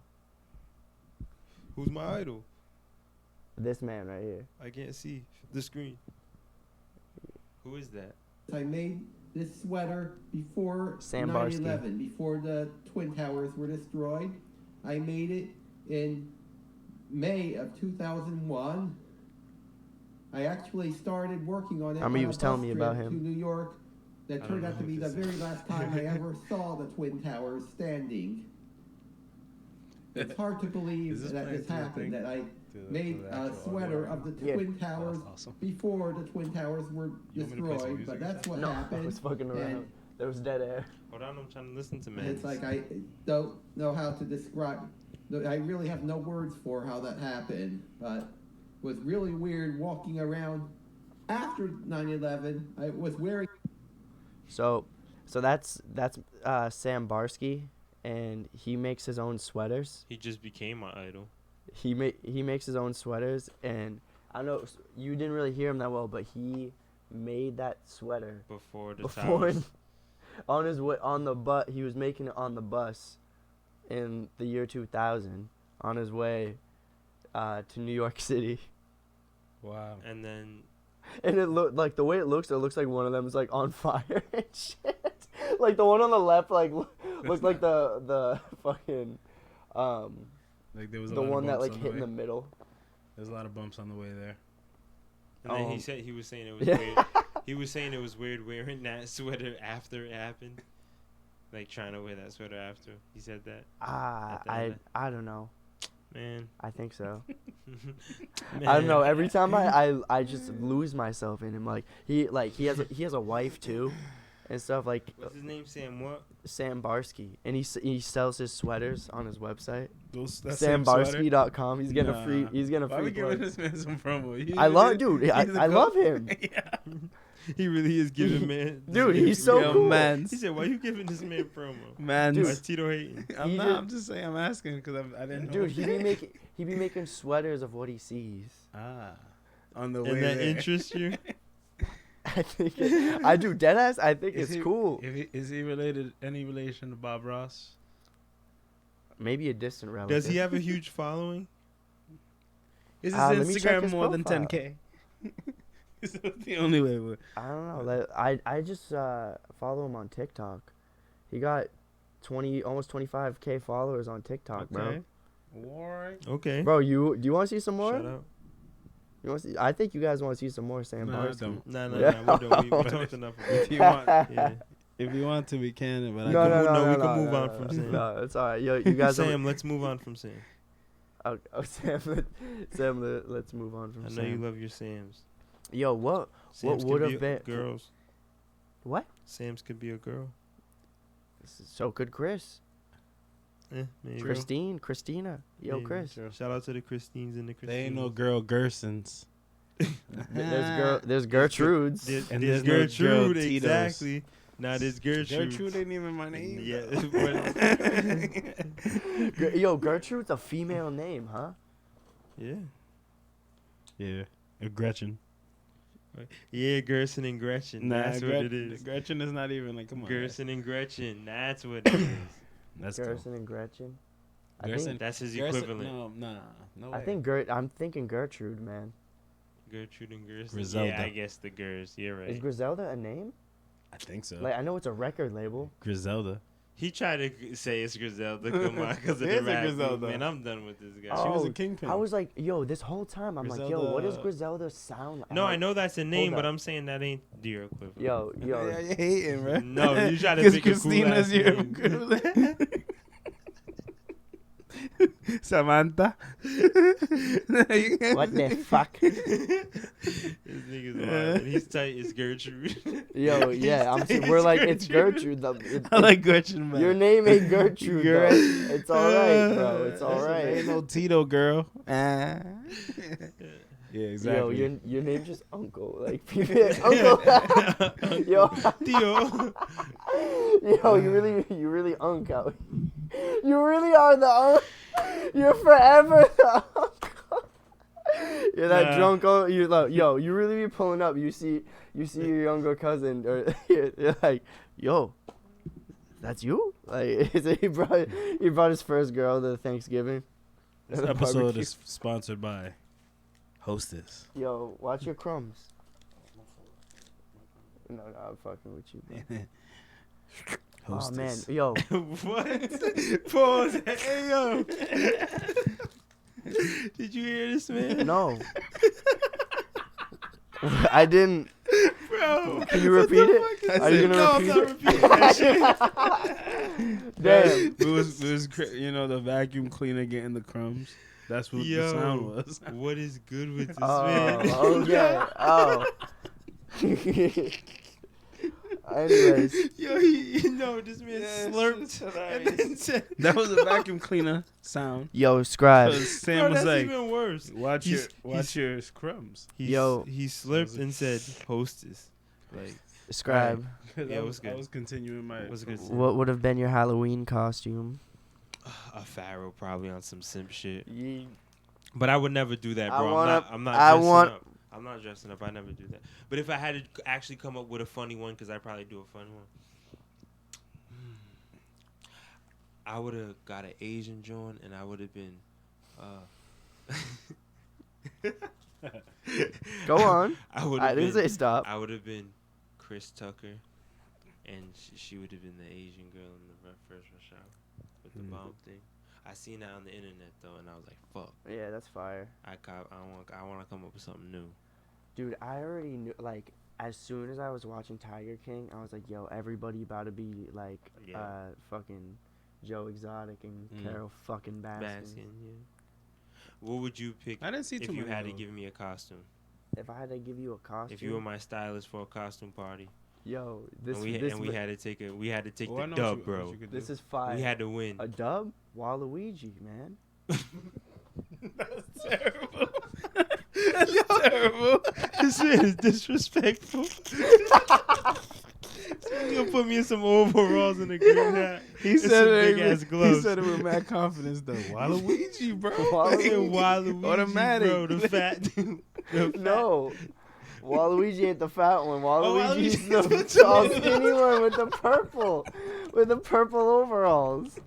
Who's my idol? This man right here. I can't see the screen. Who is that? I made this sweater before Sam 9/11, before the Twin Towers were destroyed. I made it in May of 2001. I actually started working on it. I remember he was telling me about to him. New York. That I turned don't out to know be who the this very is. last time I ever saw the Twin Towers standing. It's hard to believe Is this that playing this to the happened, thing? that I To the made a actual sweater audio? of the Yeah. Twin Towers That's awesome. before the Twin Towers were You want me to play some destroyed, music but or that's what No, I happened. was fucking around. And There was dead air. Hold on, I'm trying to listen to and man. it's like I don't know how to describe. I really have no words for how that happened, but it was really weird walking around after 9/11. I was wearing. So that's Sam Barsky, and he makes his own sweaters. He just became my idol. He makes his own sweaters, and I know you didn't really hear him that well, but he made that sweater Before the before towers. on his way on the bus. He was making it on the bus in the year 2000 on his way to New York City, Wow. And then and it looked like the way it looks like one of them is like on fire and shit. Like the one on the left looked like the fucking Like there was a the lot one of that bumps like on hit the in way. the middle. There's a lot of bumps on the way there. and then Oh. he was saying it was Yeah. weird. He was saying it was weird wearing that sweater after it happened. Like trying to wear that sweater after. He said that. At the end. I don't know. Man. I think so. Man. I don't know. Every time I just lose myself in him. Like he has a wife too, and stuff like What's his name? Sam what? Sam Barsky, and he sells his sweaters on his website. That same sweater? SamBarsky.com. He's getting Nah. a free. He's getting a Why are we free giving plug. this man some promo? I love, dude. I he's a love goat. him, Yeah. He really is giving man. dude. He's so Yo, cool. man. He said, "Why you giving this man promo?" Man, Dude. Why is Tito hating? I'm He not. just- I'm just saying. I'm asking because I didn't know. Dude, he be making sweaters of what he sees. On the way And that there. interests you? I think I do deadass. I think Is it's he- cool. Is he related? Any relation to Bob Ross? Maybe a distant relative. Does he have a huge following? Is his Let me check Instagram his more than profile. 10K? Is that the only way? I don't know. I just follow him on TikTok. He got almost 25K followers on TikTok, bro. Alright. Okay. Bro, do you want to see some more? Shut up. You want to see? I think you guys want to see some more Sam Nah, I Barsky. don't. No, Yeah. we don't. We talked enough about If it. you want, Yeah. if you want to, we can. But No, I no, don't. no, we no, can no, move no, on no, from no. Sam. No, it's all right. Yo, you guys. Sam, let's move on from Sam. Sam, let's move on from I know Sam. you love your Sams. Yo, what Sam's would could have be been- girls? what? Sam's could be a girl. So could Chris, Maybe. Christina. Yo, Maybe. Chris. Shout out to the Christines and the Christines. They ain't no girl Gersons. There's Gertrudes. There's, And there's there's no girl Gertrude, Titos. exactly. Now there's Gertrude. Gertrude ain't even my name. Yeah. Yo, Gertrude's a female name, huh? Yeah. Yeah. Gretchen. Yeah, Gerson and Gretchen. Nah, That's what it is. Gretchen is not even like. Come on. Gerson and Gretchen. That's what it is. That's cool. Gerson and Gretchen. I Gerson- think That's his Gerson- equivalent. No I way. think I'm thinking Gertrude, man. Gertrude and Gerson. Griselda. Yeah, I guess the Gers. You're Is right. Griselda a name? I think so. Like I know it's a record label. Griselda. He tried to say it's Griselda. Come on, because of It the is a rap. Griselda. Man, I'm done with this guy. She was Oh, a kingpin. I was like, yo, this whole time I'm like, yo, what does Griselda- Griselda sound like? No, I know that's a name, Hold but up. I'm saying that ain't your equivalent. Yo, Yeah, you're hating, bro. No, you try to Because pick a cool Christina's ass your name. equivalent. Samantha. what the fuck? This nigga's wild. And he's tight as Gertrude. Yo, yeah, we're like, it's Gertrude. I like Gretchen, man. Your name ain't Gertrude, You're though. right. It's all right, bro. It's all Ain't right. no Tito girl. Yeah, exactly. Yo, your name just Uncle. Like, Uncle. Yo, Theo. yo, you really unk out. You really are the uncle. You're forever the uncle. You're that Nah. drunk uncle. You're like, yo, you really be pulling up. You see your younger cousin, or you're like, yo, that's you? Like, he brought his first girl to Thanksgiving. This at a episode barbecue. is sponsored by Hostess. Yo, watch your crumbs. No, I'm fucking with you, bro. Oh man, Hostess. yo, What? Pause. Hey yo. Did you hear this, man? no. I didn't. Bro. Can you repeat it? Are you gonna repeat I'm it? not repeating that shit. Damn. It was the vacuum cleaner getting the crumbs. That's what the sound was. What is good with this Oh, man? okay. Oh. Anyways, Yo, this man slurped and then said, That was a vacuum cleaner sound. yo, Scribe. Because Sam bro, was that's like, even worse. watch He's- your crumbs. Yo. He slurped and said, hostess. Like, Scribe. Yeah, what's good? I was continuing my. what's good? What would have been your Halloween costume? A pharaoh probably on some simp shit. Ye- But I would never do that, I bro. wanna- I'm not I dressing want- up. I'm not dressing up. I never do that. But if I had to actually come up with a funny one, because I probably do a funny one, I would have got an Asian joint, and I would have been. Go on. I would I have didn't been. say stop. I would have been Chris Tucker, and she would have been the Asian girl in the first rush hour with the bomb thing. I seen that on the internet though, and I was like, "Fuck!" Yeah, that's fire. I want to come up with something new. Dude, I already knew, like, as soon as I was watching Tiger King, I was like, yo, everybody about to be, like, Yeah. fucking Joe Exotic and Carol fucking Baskin. Yeah. What would you pick I didn't see if too you many had of to those. give me a costume? If I had to give you a costume. If you were my stylist for a costume party, Yo, this and we had to take Oh, I the know dub, what bro. you could do. this is fire. We had to win. A dub? Waluigi, man. That's terrible. That's terrible. This man is disrespectful. He's gonna put me in some overalls and a green hat. He and said some it. big ass gloves. He said it with mad confidence though. Waluigi. Waluigi, bro. Waluigi, Automatic. bro, the fat dude. The fat- No. Waluigi ain't the fat one. Waluigi's Waluigi's the the tall, skinny one with the purple. With the purple overalls.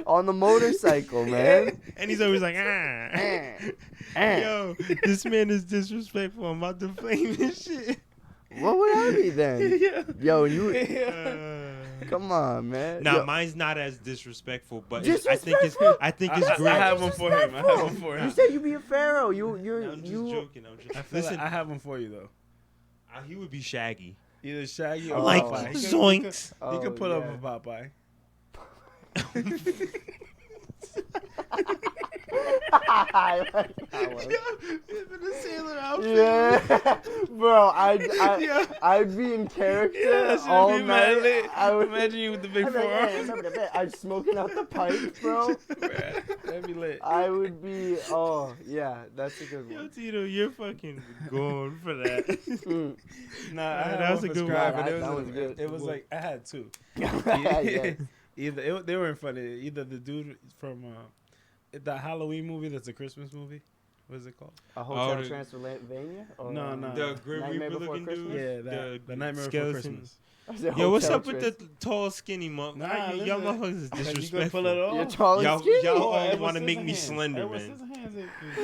On the motorcycle, man. And he's always like, Yo, this man is disrespectful. I'm about to flame his shit. What would I be then? Yo, you. Uh, Come on, man. Nah, Yo, mine's not as disrespectful, but I think Disrespectful? it's I great. have one for him. I have one for You him. said you be a pharaoh. I'm just joking. I feel Listen, like I have one for you though. he would be Shaggy. Either Shaggy or Oh. Like Popeye. zoinks. He could put up yeah. a Popeye. I like that one. In a sailor outfit. Yeah, bro, Yeah. I'd be in character Yeah, that all should be mad night. lit. I would Imagine you with the big I'd be like, forearms. "Hey, remember the bit?" I'd smoking out the pipe, bro. That'd be lit. I would be. Oh yeah, that's a good Yo, one. Tito, you're fucking going for that. Mm. Nah, I Yeah, had that was one a for good Scribe, one. but That was good. It was like I had two. Yes. Either they were in funny. Either the dude from the Halloween movie that's a Christmas movie. What is it called? A Hotel the- Transylvania? Or, No, no. The Grim Nightmare Reaper Before looking Christmas? dude. Yeah, that. The Nightmare Before skeleton. Christmas. I said Yo, what's Hotel up with the tall, skinny monk? Nah, Y'all listen. motherfuckers is You could disrespectful. pull it off. You're tall and Y'all- skinny. y'all- Edward wanna make me Scissorhands. slender, Edward man. Scissorhands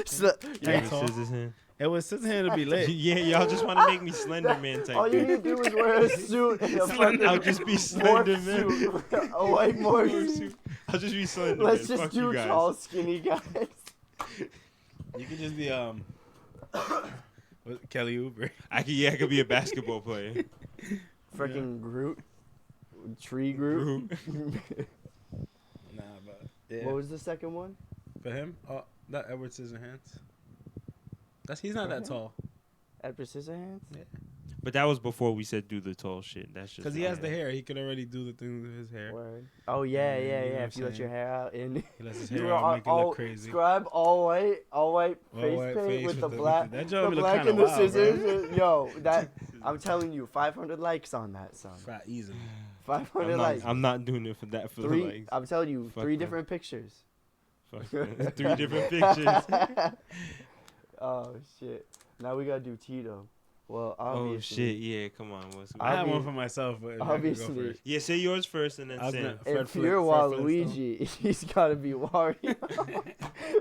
is- So- Yeah. Edward tall. Scissorhands. Edward Scissorhands to be lit. Yeah, y'all just want to make me Slender Man type. All you dude. need to do is wear a suit and a fucking I'll just be morph Slender Man. suit. A white morph suit. I'll just be Slender Let's Man. just Fuck do you guys. tall, skinny guys. You could just be Kelly Oubre. I could be a basketball player. Freaking Groot. Tree Groot. Nah, but yeah. What was the second one? For him? Oh, not Edward Scissorhands. He's not that tall. Edward Scissorhands? But that was before we said do the tall shit. That's just Because he has the hair. He could already do the thing with his hair. Word. Oh, yeah, Yeah, yeah, you know yeah. what If you I'm let your saying? hair out and He lets his you hair know, out, make it all- look crazy. Scribe all white All face white paint face with the with black, that the joint look black kinda and the wild, bro. scissors. Yo, that I'm telling you, 500 likes on that, son. Fat easily. 500 likes. I'm not doing it for that. For the Three. likes. I'm telling you, Fuck 3 that. different pictures. Fuck that. 3 different pictures. Oh shit! Now we gotta do Tito. Well, Oh obviously. shit! Yeah, come on. I have one Obvi- for myself, but if obviously. I could go first. Yeah, say yours first and then I was Sam. not- Fred If Flint- you're Fred Waluigi, he's gotta be Wario.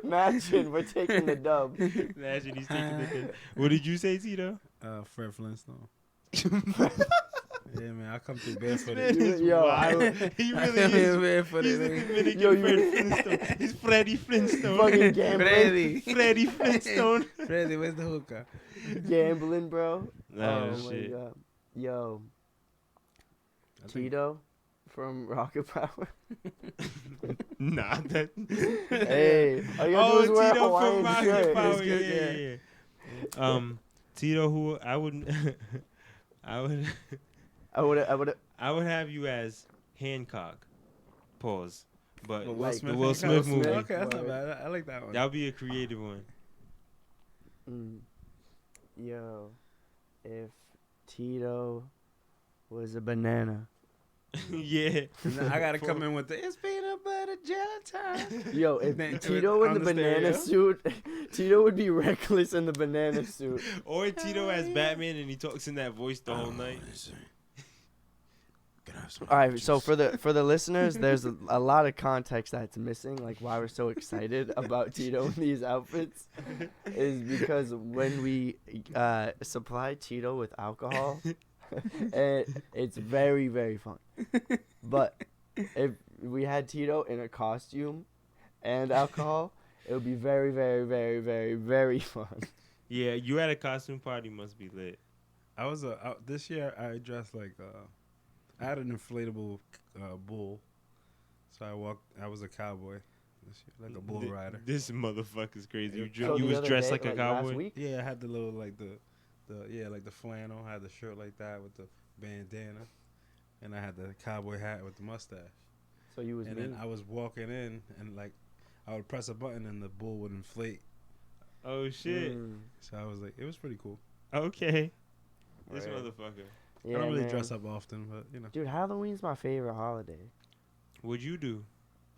Imagine we're taking the dub. Imagine he's taking the. What did you say, Tito? Fred Flintstone. Yeah, man, I come through This man barefooted. is Yo, wild. He really is. He's the Dominican Yo, you- Fred Flintstone. He's Freddy Flintstone. Fucking gambling. Freddy. Freddy Flintstone. Freddy, where's the hookah? Gambling, bro. Oh, my shit. god. Yo, I think- Tito from Rocket Power. Nah, that. Hey, all you gotta do is wear a Tito Hawaiian from Rocket shirt. Power. It's good, Yeah. Tito, who I would, I would, I would. I would have you as Hancock. Pause. But Will Like the Will and Smith Will movie. Okay, that's not Word. bad. I like that one. That'll be a creative one. Yo, if Tito was a banana. Yeah. Now I gotta come in with the it's peanut butter jelly time. Yo, if Then Tito in on the the banana stereo. suit, Tito would be reckless in the banana suit. Or Tito as Batman and he talks in that voice the whole night. All right, so for the listeners, there's a lot of context that's missing, like why we're so excited about Tito in these outfits, is because when we supply Tito with alcohol, it's very, very fun. But if we had Tito in a costume and alcohol, it would be very, very, very, very, very fun. Yeah, you at a costume party must be lit. I was this year I dressed like I had an inflatable bull, so I was a cowboy this year, like a bull rider. This motherfucker's crazy. You, So you the was other dressed day, like a last cowboy? week, Yeah, I had the little like the like the flannel. I had the shirt like that with the bandana, and I had the cowboy hat with the mustache. so you was And mean. then I was walking in, and like I would press a button, and the bull would inflate. Oh, shit. So I was like, it was pretty cool. Okay. This Right. motherfucker. I don't really man. dress up often, but you know. Dude, Halloween's my favorite holiday. What'd you do?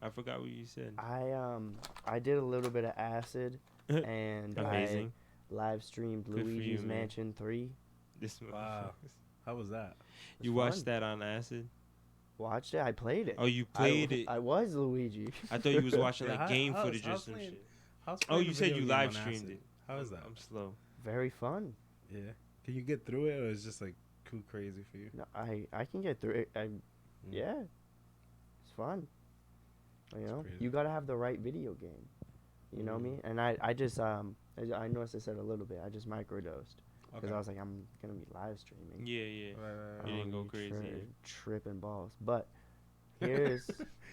I forgot what you said. I did a little bit of acid and Amazing. I live streamed Good for Luigi's you, man. Mansion 3. This motherfucker. Wow. How was that? It You was watched fun. that on acid? Watched it. I played it. Oh, you played I, it. I was Luigi. I thought you was watching Yeah, like how- game how's- footage or how's some playing- shit. How's Oh, playing you a said video you game live on streamed acid? it. How is that? I'm slow. Very fun. Yeah. Can you get through it, or is it just like too crazy for you? No, I can get through it. Yeah, it's fun. You know, crazy. you gotta have the right video game. You know me, and I just I noticed I said a little bit. I just microdosed because Okay. I was like, I'm gonna be live streaming. Yeah, yeah. Right. You didn't don't go be crazy, yeah. tripping balls. But here's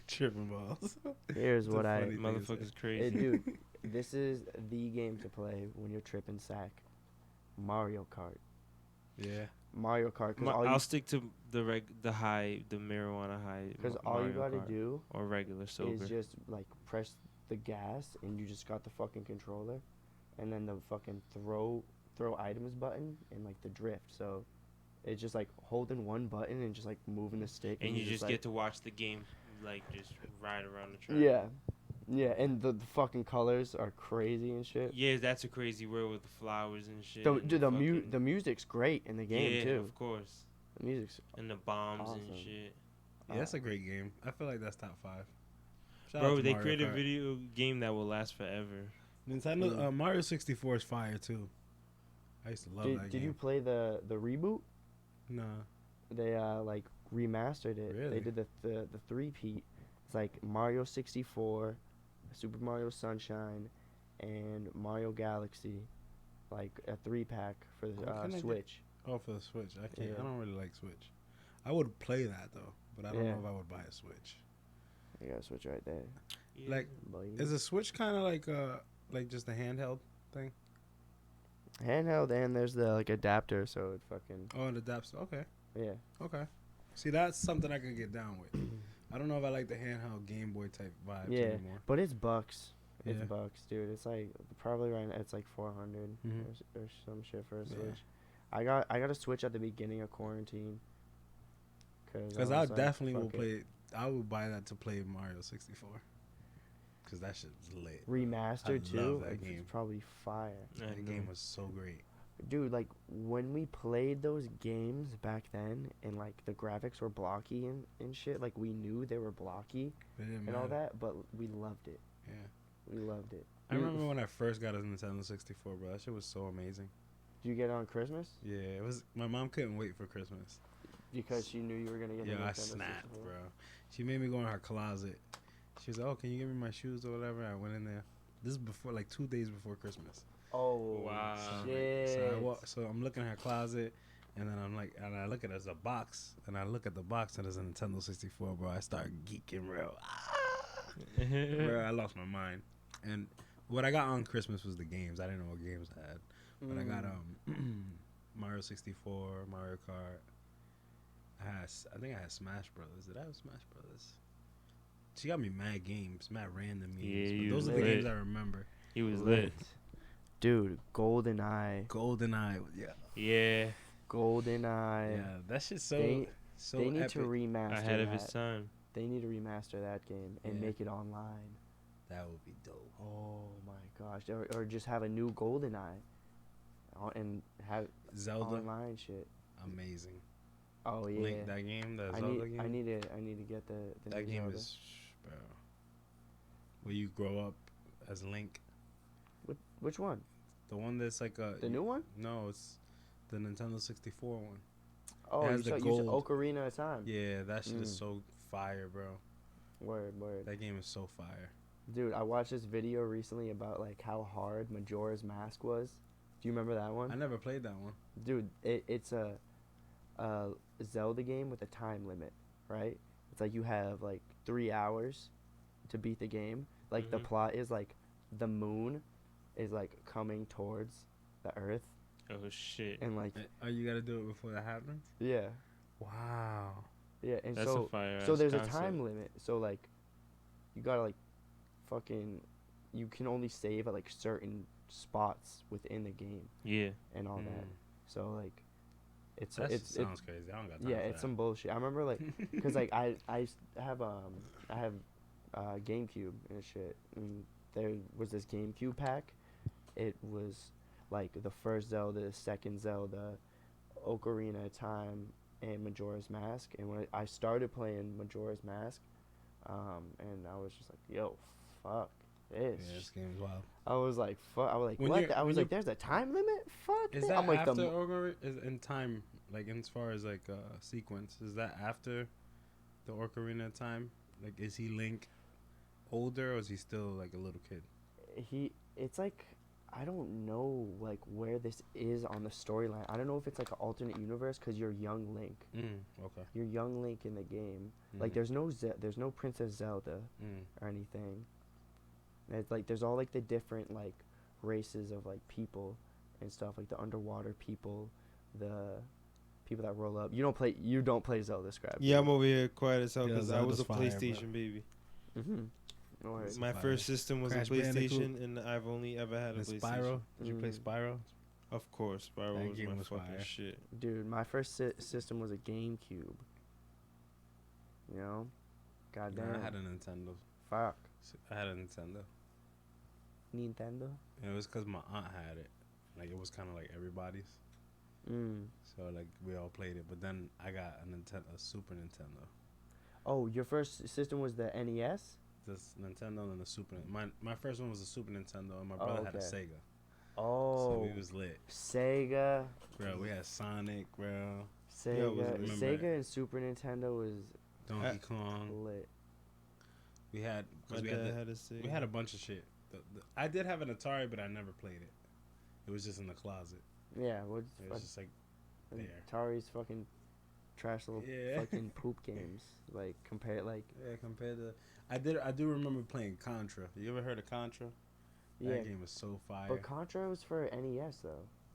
Tripping balls. here's It's a what I funny thing to Motherfucker's say. crazy. dude. This is the game to play when you're tripping sack. Mario Kart. Yeah. Mario Kart. Because I'll stick to the marijuana high. Because all you Mario gotta Kart. do Or regular sober. is just like press the gas and you just got the fucking controller, and then the fucking throw items button and like the drift. So it's just like holding one button and just like moving the stick. and you just like, get to watch the game, like just ride around the track. Yeah, yeah, and the fucking colors are crazy and shit. Yeah, that's a crazy world with the flowers and shit. The and dude, fucking- the music's great in the game yeah, too. of course. The music's And the bombs and Awesome. shit. Yeah, that's a great game. I feel like that's top 5. Shout out Bro, to they Mario created a Kart. video game that will last forever. Nintendo Mario 64 is fire too. I used to love that Did game. you play the reboot? Nah. They like remastered it. Really? They did the three-peat. It's like Mario 64, Super Mario Sunshine, and Mario Galaxy, like a 3-pack for the What can I get? Switch. Oh, for the Switch. I can't. Yeah. I don't really like Switch. I would play that though, but I don't Yeah. know if I would buy a Switch. You got a Switch right there. Yeah. Like, Boy. is a Switch kind of like just a handheld thing? Handheld, and there's the like adapter, so it fucking Oh, it adapts. Okay. yeah. Okay. See, that's something I could get down with. I don't know if I like the handheld Game Boy type vibes Yeah, anymore. but it's bucks. It's Yeah. bucks, dude. It's like probably right now it's like 400 Mhm. or some shit for a Yeah. Switch. I got a Switch at the beginning of quarantine. Because I was like, definitely will fuck it. play. I would buy that to play Mario 64. Because that shit's lit. Remastered I too. love that It's game. probably fire. I That know. game was so great. Dude, like when we played those games back then, and like the graphics were blocky and shit. Like we knew they were blocky It didn't and all matter. that, but we loved it. Yeah. We loved it. I remember when I first got a Nintendo 64, bro. That shit was so amazing. Did you get it on Christmas? Yeah, it was. My mom couldn't wait for Christmas. Because she knew you were gonna get. Yeah, a I Nintendo snapped, 64? bro. She made me go in her closet. She was like, "Oh, can you give me my shoes or whatever?" I went in there. This is before, like 2 days before Christmas. Oh Wow. shit! So I'm looking at her closet, and then I'm like, and I look at it as a box, and I look at the box, and there's a Nintendo 64, bro. I start geeking, bro. Bro, I lost my mind. And what I got on Christmas was the games. I didn't know what games I had, but I got Mario 64, Mario Kart. I think I had Smash Brothers. Did I have Smash Brothers? She got me mad games, mad random games. Yeah, but you those are the lit. games I remember. He was lit. Dude, GoldenEye. GoldenEye, yeah. Yeah. GoldenEye. Yeah, that shit's so They- so They need epic. to remaster Ahead of that. his time. They need to remaster that game and Yeah. make it online. That would be dope. Oh my gosh! Or just have a new GoldenEye, and have Zelda, online shit. amazing. Oh yeah. Link, that game, the I Zelda need game. I need to get the that new game Zelda. is, bro. Where you grow up as Link. Which one? The one that's like a The new one? No, it's the Nintendo 64 one. Oh, has the you said gold. Ocarina of Time. Yeah, that shit is Mm. so fire, bro. Word. That game is so fire. Dude, I watched this video recently about like how hard Majora's Mask was. Do you remember that one? I never played that one. Dude, it's a Zelda game with a time limit, right? It's like you have like 3 hours to beat the game. Like the Mhm. plot is like the moon is like coming towards the earth, Oh shit. and like Oh, you gotta do it before that happens. yeah, Wow. and That's so a fire. so there's a time limit. So like you gotta like fucking you can only save at like certain spots within the game Yeah. and all that. Mm. So like it's That it's sounds crazy. I don't got time yeah, for it's that. some bullshit. I remember like because like I have GameCube and shit, and there was this GameCube pack. It was like the first Zelda, the second Zelda, Ocarina of Time, and Majora's Mask. And when I started playing Majora's Mask, and I was just like, yo, fuck this. Yeah, this game's wild. I was like, fuck. I was like, When what? you're- I was when like, there's a time limit? Fuck Is that. that I'm like, after the Ocarina? Is in time, like as far as like sequence? Is that after the Ocarina of Time? Like, is he Link older or is he still like a little kid? it's like I don't know like where this is on the storyline. I don't know if it's like an alternate universe because you're young Link. Okay. You're young Link in the game. Like Mhm. there's no Princess Zelda or anything. And it's like there's all like the different like races of like people and stuff, like the underwater people, the people that roll up. You don't play Zelda, Scribe. Yeah, I'm over here quiet as hell Yeah, because I was a Zelda's fire, PlayStation baby. Mm-hmm. No worries. My fire. first system was Crash a PlayStation, Bandicoot. and I've only ever had a And PlayStation. Spyro? Did you play Mm. Spyro? Of course, Spyro That was game my was fucking fire. shit. Dude, my first system was a GameCube. You know? Goddamn. Nah, I had a Nintendo. Fuck. I had a Nintendo. Nintendo? And it was because my aunt had it. Like, it was kind of like everybody's. Mm. So, like, we all played it. But then I got a Super Nintendo. Oh, your first system was the NES? This Nintendo and the Super. My first one was a Super Nintendo, and my Oh, brother had a okay. Sega. Oh, So we was lit, Sega. bro. We had Sonic, bro. Sega. remember Sega and Super Nintendo was Donkey Kong. lit. We had, My cause we dad had, had a Sega. we had a bunch of shit. I did have an Atari, but I never played it. It was just in the closet. Yeah, what? It was just like there. Atari's fucking trash little Yeah. fucking poop games. Like compare like compared to. I do remember playing Contra. You ever heard of Contra? yeah. That game was so fire. But Contra was for NES though.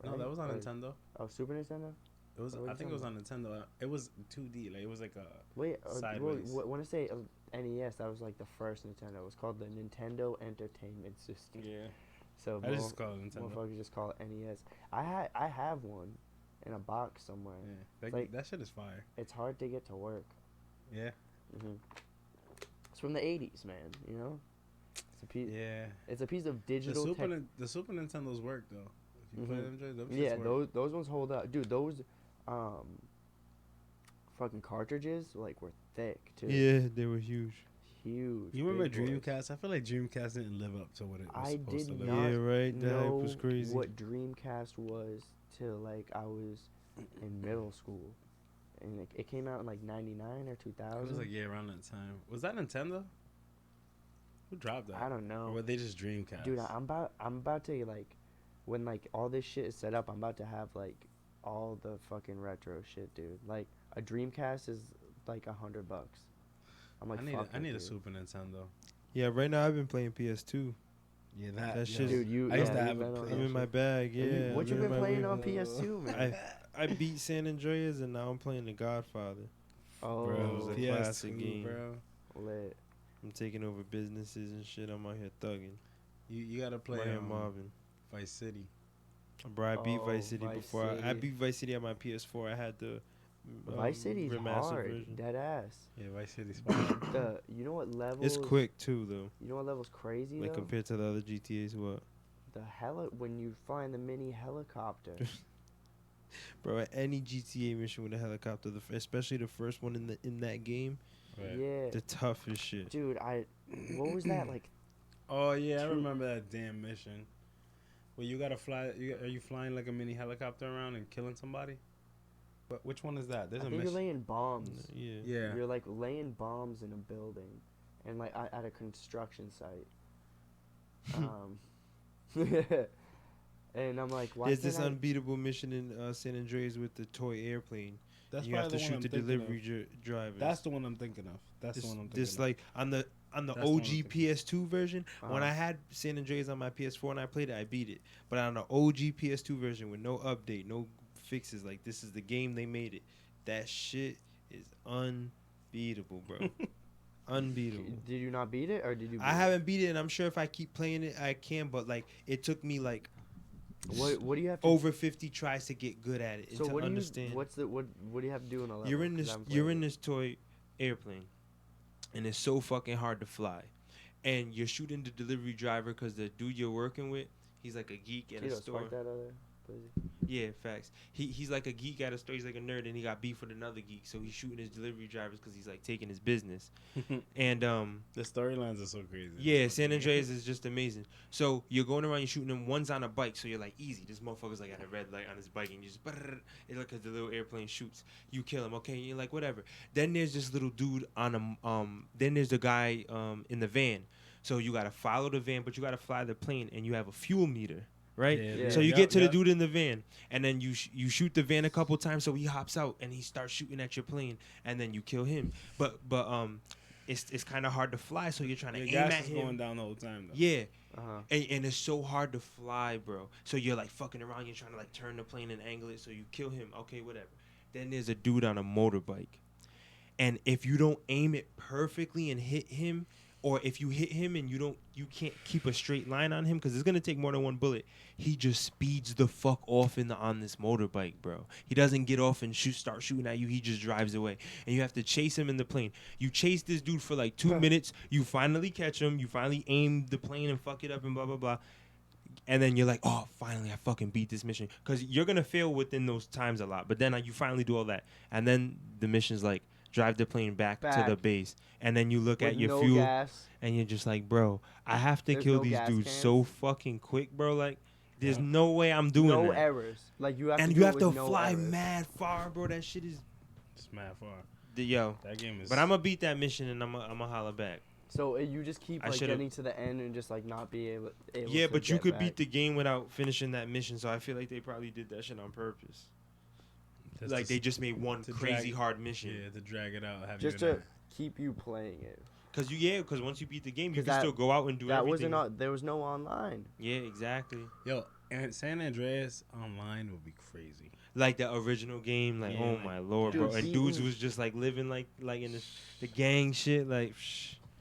No, right? that was on Or- Nintendo. Oh, Super Nintendo. It was. what are I you think it was on talking Nintendo. It was 2D. Like it was like a. Wait, Sideways. when I say NES, that was like the first Nintendo. It was called the Nintendo Entertainment System. Yeah. So I just call it Nintendo. motherfuckers just call it NES. I have one in a box somewhere. Yeah. Like- That shit is fire. It's hard to get to work. Yeah. Hmm It's from the '80s, man. You know, it's a piece. Yeah. It's a piece of The digital Super tech. the Super Nintendo's work though. You play them joints? Them shits Yeah, work. those ones hold up, dude. Those fucking cartridges like were thick too. Yeah, they were huge. Huge. You remember big boys. Dreamcast? I feel like Dreamcast didn't live up to what it was I supposed did to live not Yeah, right. That know was crazy. what Dreamcast was till like I was in middle school, and it came out in like '99 or It 2000. was like, yeah, around that time. Was that Nintendo? Who dropped that? I don't Or know, were they just Dreamcast? dude. I'm about to like, when like all this shit is set up, I'm about to have like all the fucking retro shit, dude. Like a Dreamcast is like $100. I'm like, I need a dude. Super Nintendo. Yeah, right now I've been playing PS2. Yeah, That yo, shit- Dude, you I used yeah, to you have a been on I'm that in my shit. bag. Yeah. What you I'm been in my playing way. on PS2, man? I beat San Andreas and now I'm playing The Godfather. Oh, bro, it was a PS2, classic game. bro. lit. I'm taking over businesses and shit. I'm out here thugging. You gotta play I'm out here mobbing. Vice City. Bro, I beat Oh, Vice City Vice before. I City. beat Vice City on my PS4. I had the Vice City's remastered hard, version. dead ass. Yeah, Vice City's fire. You know what level? It's quick too, though. You know what level's crazy Like though? compared to the other GTA's, what? When you fly in the mini helicopter. Bro, at any GTA mission with a helicopter, especially the first one in that game, Right. Yeah, the toughest shit. dude. What was that like? Oh yeah, I True. remember that damn mission. Where you gotta fly? Are you flying like a mini helicopter around and killing somebody? But which one is that? There's I a think you're mission. laying bombs. Yeah. Yeah. You're like laying bombs in a building, and like at a construction site. And I'm like, why There's can't this I? unbeatable mission in San Andreas with the toy airplane. That's You have to probably the one shoot the I'm thinking delivery of. drivers. That's the one I'm thinking of. That's the one I'm thinking This of. like on the That's the one OG I'm thinking PS2 version. When Uh-huh. I had San Andreas on my PS4 and I played it, I beat it. But on the OG PS2 version with no update, no fixes, like this is the game they made it. That shit is unbeatable, bro. Unbeatable. Did you not beat it, or did you? Beat I haven't beat it, and I'm sure if I keep playing it, I can. But like, it took me like What do you have to? over 50 tries to get good at it and So to what do you? understand. What do you have to do in a level? You're in 'Cause this I haven't you're played in it. this toy airplane, and it's so fucking hard to fly, and you're shooting the delivery driver because the dude you're working with, he's like a geek at Tito, a store. spark that out there, please. Yeah, facts. He's like a geek at a store. He's like a nerd, and he got beef with another geek, so he's shooting his delivery drivers because he's like taking his business. And The storylines are so crazy. yeah, San Andreas is just amazing. So you're going around, you're shooting them. One's on a bike, so you're like, easy. This motherfucker's like at a red light on his bike, and you just, it's like 'cause the little airplane shoots. You kill him, okay? And you're like, whatever. Then there's this little dude on a, then there's the guy in the van. So you gotta follow the van, but you gotta fly the plane, and you have a fuel meter, right? Yeah. So you Yep, get to yep. the dude in the van, and then you shoot the van a couple times, so he hops out and he starts shooting at your plane, and then you kill him. But it's kind of hard to fly, so you're trying to Your aim gas at is him. going down the whole time though. Yeah, Uh-huh. and it's so hard to fly, bro. So you're like fucking around. You're trying to like turn the plane and angle it, so you kill him. Okay, whatever. Then there's a dude on a motorbike, and if you don't aim it perfectly and hit him, or if you hit him and you can't keep a straight line on him because it's gonna take more than one bullet. He just speeds the fuck off on this motorbike, bro. He doesn't get off and start shooting at you. He just drives away, and you have to chase him in the plane. You chase this dude for like 2 minutes. You finally catch him. You finally aim the plane and fuck it up and blah blah blah. And then you're like, oh, finally, I fucking beat this mission. Because you're going to fail within those times a lot. But then you finally do all that. And then the mission's like, drive the plane back to the base. And then you look With at your no fuel, gas. and you're just like, bro, I have to There's kill no these gas dudes cans. so fucking quick, bro. Like, there's Yeah. no way I'm doing No that. errors. Like you have And to. you do have it to with no fly errors. mad far, bro. That shit is... It's mad far. Yo. That game is. But I'm going to beat that mission, and I'm going to holler back. So you just keep I like should've- getting to the end and just like not be able. Yeah, to but you get could back. beat the game without finishing that mission, so I feel like they probably did that shit on purpose. Just Like to- they just made one to crazy drag- hard mission. Yeah, to drag it out. Have just you in to keep you playing it. Because once you beat the game, you 'Cause can that- still go out and do That everything. wasn't. There was no online. Yeah, exactly. Yo, and San Andreas online would be crazy. Like the original game, like Yeah, oh like- my lord, Dude, bro. And dudes beating- was just like living like in the gang shit, like.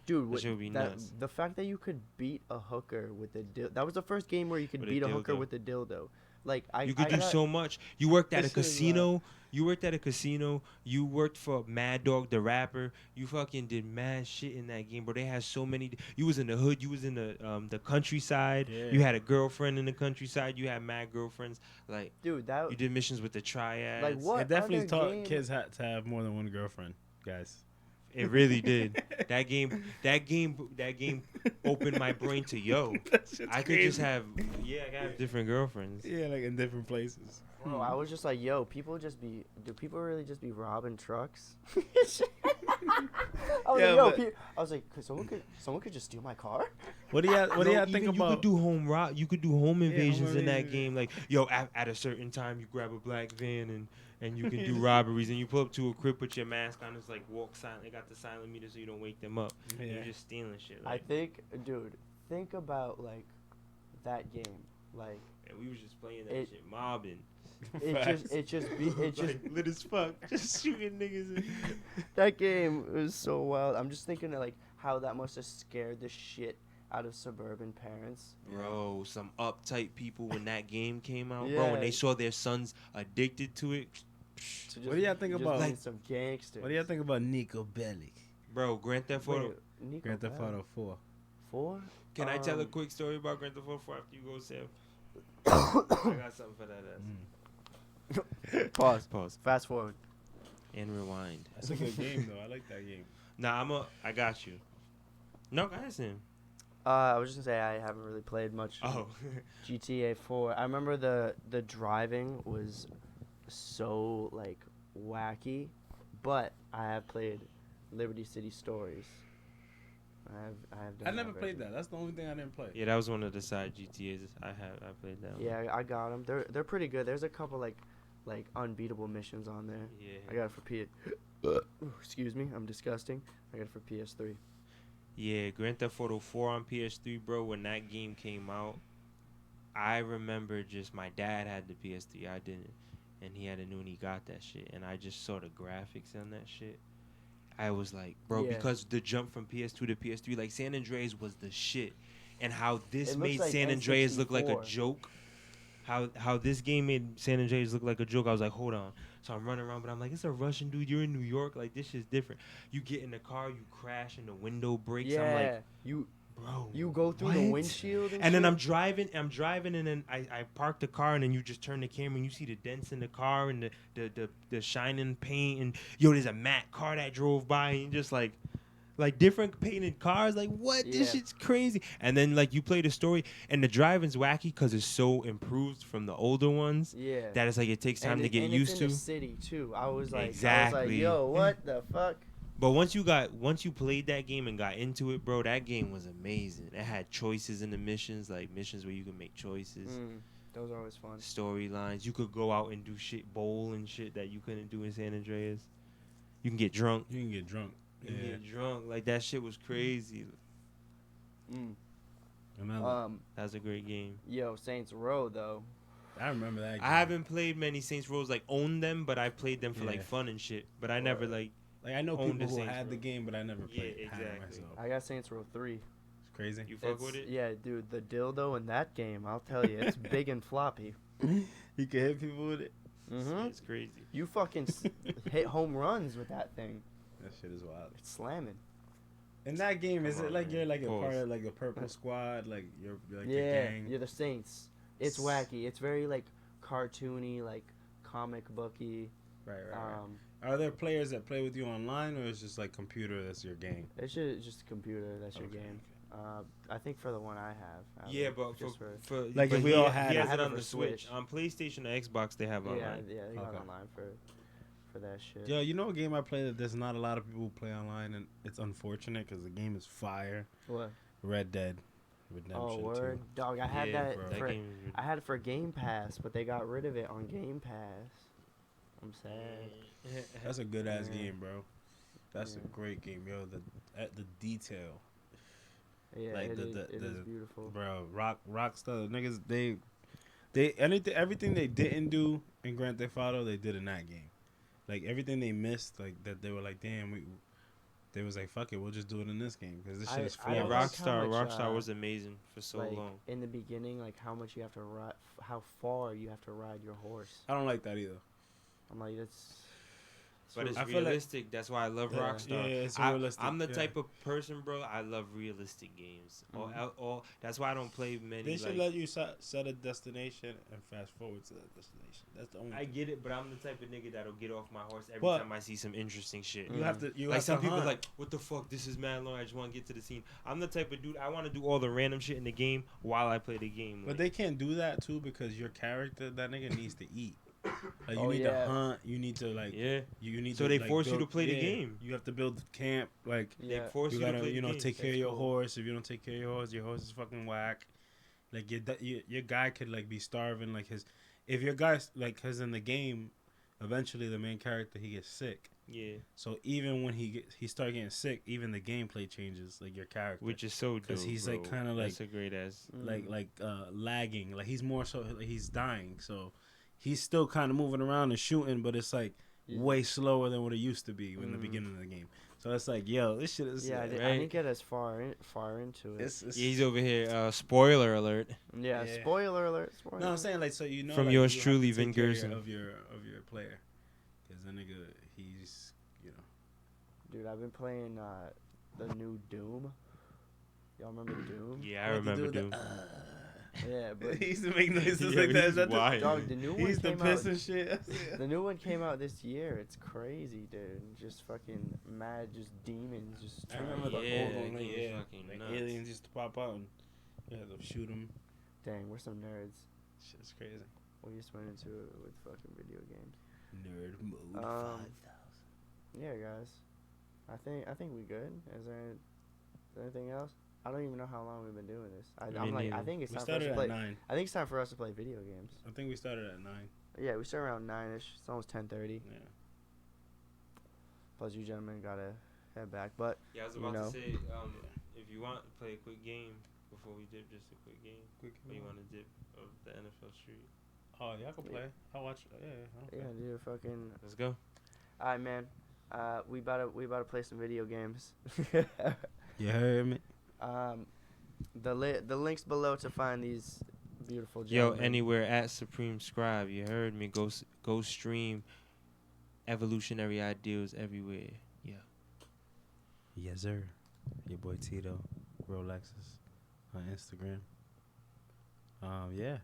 Dude, That shit would be nuts. the fact that you could beat a hooker with a dildo. That was the first game where you could With a beat a hooker dildo. with a dildo. Like You could I do got, so much. You worked at a This is casino. You worked at a casino. You worked for Mad Dog the rapper. You fucking did mad shit in that game, bro. They had so many. You was in the hood. You was in the countryside. Yeah. You had a girlfriend in the countryside. You had mad girlfriends. Like dude, that you did missions with the triads. like what It definitely other taught game? kids how to have more than one girlfriend, guys. It really did. That game opened my brain to I could just have I could have different girlfriends. Yeah, like in different places. Bro, I was just like, yo, do people really just be robbing trucks? I was Yeah, like, yo, but- I was like, someone could just steal my car? What do y'all No, think even about? You could do you could do home invasions in that invasions. game. Like, yo, at a certain time, you grab a black van and you can do robberies. And you pull up to a crib, put your mask on, it's like walk silent. They got the silent meter so you don't wake them up. And Yeah. you're just stealing shit. I Like, think, dude, think about like that game. Like and we was just playing that it- shit, mobbing. it just Like, lit as fuck, just shooting niggas. that game was so wild. I'm just thinking of like how that must have scared the shit out of suburban parents. Bro, some uptight people when that game came out, bro, when they Yeah. saw their sons addicted to it. To What do y'all think just about- being Like- some gangsters? What do y'all think about Nico Bellic? Bro, Grand Theft Auto. Wait, Nico Grand Theft Bellic? Auto 4. 4? Can I tell a Um, quick story about Grand Theft Auto 4 after you go, Sam? I got something for that ass. Pause. Fast forward. And rewind. That's a good game though. I like that game. Nah, I got you. No, go ahead, Sam. I was just gonna say I haven't really played much Oh. GTA 4. I remember the driving was so like wacky, but I have played Liberty City Stories. I have done I never played version. that. That's the only thing I didn't play. Yeah, that was one of the side GTAs. I played that one. Yeah, I got them. They're pretty good. There's a couple like unbeatable missions on there. Yeah. I got it for excuse me, I'm disgusting. I got it for PS3. Yeah, Grand Theft Auto 4 on PS3, bro. When that game came out, I remember just my dad had the PS3, I didn't, and he had a new and he got that shit, and I just saw the graphics on that shit. I was like, bro, Yeah. because the jump from PS2 to PS3, like San Andreas was the shit, and how this It looks made like San Andreas look like a N64. joke. How this game made San Andreas look like a joke. I was like, hold on. So I'm running around, but I'm like, it's a Russian dude. You're in New York. Like, this shit's different. You get in the car, you crash, and the window breaks. Yeah, I'm like, bro. you go through the what? windshield And then shit? I'm driving, and then I park the car, and then you just turn the camera, and you see the dents in the car, and the shining paint, and yo, there's a matte car that drove by, and you're just like different painted cars, like what? Yeah. This shit's crazy. And then like you play the story, and the driving's wacky because it's so improved from the older ones Yeah. that it's like it takes time and to get and used it's to. in the city too. I was like, Exactly. yo, what the fuck? But once you played that game and got into it, bro, that game was amazing. It had choices in the missions, like missions where you can make choices. Those are always fun. Storylines. You could go out and do shit, bowl and shit that you couldn't do in San Andreas. You can get drunk. You can get drunk. You can Yeah. get drunk. Like that shit was crazy. Another. That's a great game. Yo, Saints Row though. I remember that game. I haven't played many Saints Rows, like owned them, but I played them for like Yeah. fun and shit. But I never like. Like I know owned people the who Saints had the Row. game, but I never Yeah, played had it exactly. myself. I got Saints Row 3. It's crazy. You fuck It's- with it? Yeah, dude, the dildo in that game, I'll tell you, it's big and floppy. You can hit people with it. Mm-hmm. It's crazy. You fucking hit home runs with that thing. That shit is wild. It's slamming. In that game, is Come it on, like man. you're like a Pause. part of like the purple squad, like you're like the Yeah, gang? you're the Saints. It's wacky. It's very like cartoony, like comic booky. Right. Are there players that play with you online, or is just like computer that's your game? It's just a computer. That's your Okay, game. I think for the one I have. Yeah, but just for Like, but if we he- all had he it. has I have it it on for the Switch. Switch. On PlayStation or Xbox, they have yeah, online. yeah, they got Okay. online for that shit. Yo, you know a game I play that there's not a lot of people who play online, and it's unfortunate because the game is fire. What? Red Dead Redemption Oh, word, 2. dog! I had Yeah, that. bro. That For, game is I had it for Game Pass, but they got rid of it on Game Pass. I'm sad. That's a good ass Yeah. game, bro. That's Yeah. a great game, yo. The detail, Yeah, Like it the- is- the- it is the- beautiful. bro. Rockstar niggas, everything they didn't do in Grand Theft Auto, they did in that game. Like everything they missed, like that they were like, damn, they was like, fuck it, we'll just do it in this game because this I- shit is I Yeah, don't flawless. like how much, Rockstar was amazing for so like long. in the beginning, like how much you have to ride, how far you have to ride your horse. I don't like that either. I'm like, that's. But it's I feel like- realistic. That's why I love Yeah. Rockstar. Yeah, it's I, realistic. I'm the yeah. type of person, bro. I love realistic games. All that's why I don't play many. They should like, let you set a destination and fast forward to that destination. That's the only. I get it, but I'm the type of nigga that'll get off my horse every But- time I see some interesting shit. You have to. You Like have some to people hunt. like, what the fuck? This is mad long. I just want to get to the scene. I'm the type of dude. I want to do all the random shit in the game while I play the game. But like, they can't do that too because your character, that nigga needs to eat. Like you Oh, need yeah. to hunt. You need to like. yeah, You need So to. they like, force you build- to play the yeah, game. You have to build camp. Like Yeah. they force you you, gotta, to play you the know, game. take care of That's your cool. horse. If you don't take care of your horse is fucking whack. Like your guy could like be starving. Like if your guy's like, cause in the game, eventually the main character he gets sick. Yeah, So even when he start getting sick, even the gameplay changes. Like your character, which is so dope. 'Cause he's, like, bro. kinda, That's like- a great ass. lagging. Like he's more so like, he's dying. So he's still kind of moving around and shooting, but it's like way slower than what it used to be in the beginning of the game. So it's like, yo, this shit is Yeah, I right? didn't get as far into it. it's Yeah, he's over here. Spoiler alert. Yeah, Yeah. spoiler alert. Spoiler no, I'm alert. saying like so you know From like, yours you have truly, to Vin take care Gerson. of your player, because the nigga he's Dude, I've been playing the new Doom. Y'all remember Doom? Yeah, I remember Doom. Yeah, but he used to make noises Yeah, like that. he's Is that the- wild. dog, the new he one used to came piss out. and shit. The new one came out this year. It's crazy, dude. Just fucking mad, just demons, just. I remember the Yeah, old that one, like, game was yeah, fucking like nuts. aliens used to pop out and you had to shoot them. Dang, we're some nerds. Shit's crazy. We just went into it with fucking video games. Nerd mode. Um, Yeah, guys. I think we good. Is there anything else? I don't even know how long we've been doing this. I neither. think it's We time for us started to at play. 9. I think it's time for us to play video games. I think we started at 9. Yeah, we start around 9ish. It's almost 10:30. Yeah. Plus, you gentlemen gotta head back. But Yeah, I was You about know. to say, if you want to play a quick game before we dip, just a quick game. Or you want to dip of the NFL Street? Oh, yeah, I can play. I'll watch. Yeah, I don't yeah, dude, fucking. Let's go. All right, man. We about to play some video games. You heard me? The links below to find these beautiful Yo, gentlemen. anywhere at Supreme Scribe. You heard me. Go stream Evolutionary Ideals everywhere. Yeah. Yes, sir. Your boy Tito, Rolexes on Instagram. Yeah.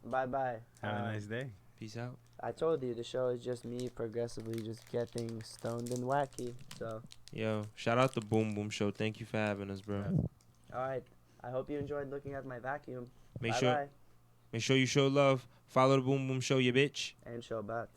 Bye bye. Have a nice day. Peace out. I told you the show is just me progressively just getting stoned and wacky. So, Yo, shout out the Boom Boom Show. Thank you for having us, bro. all right. I hope you enjoyed looking at my vacuum. Make Bye sure bye. make sure you show love. Follow the Boom Boom Show, you bitch. And show back.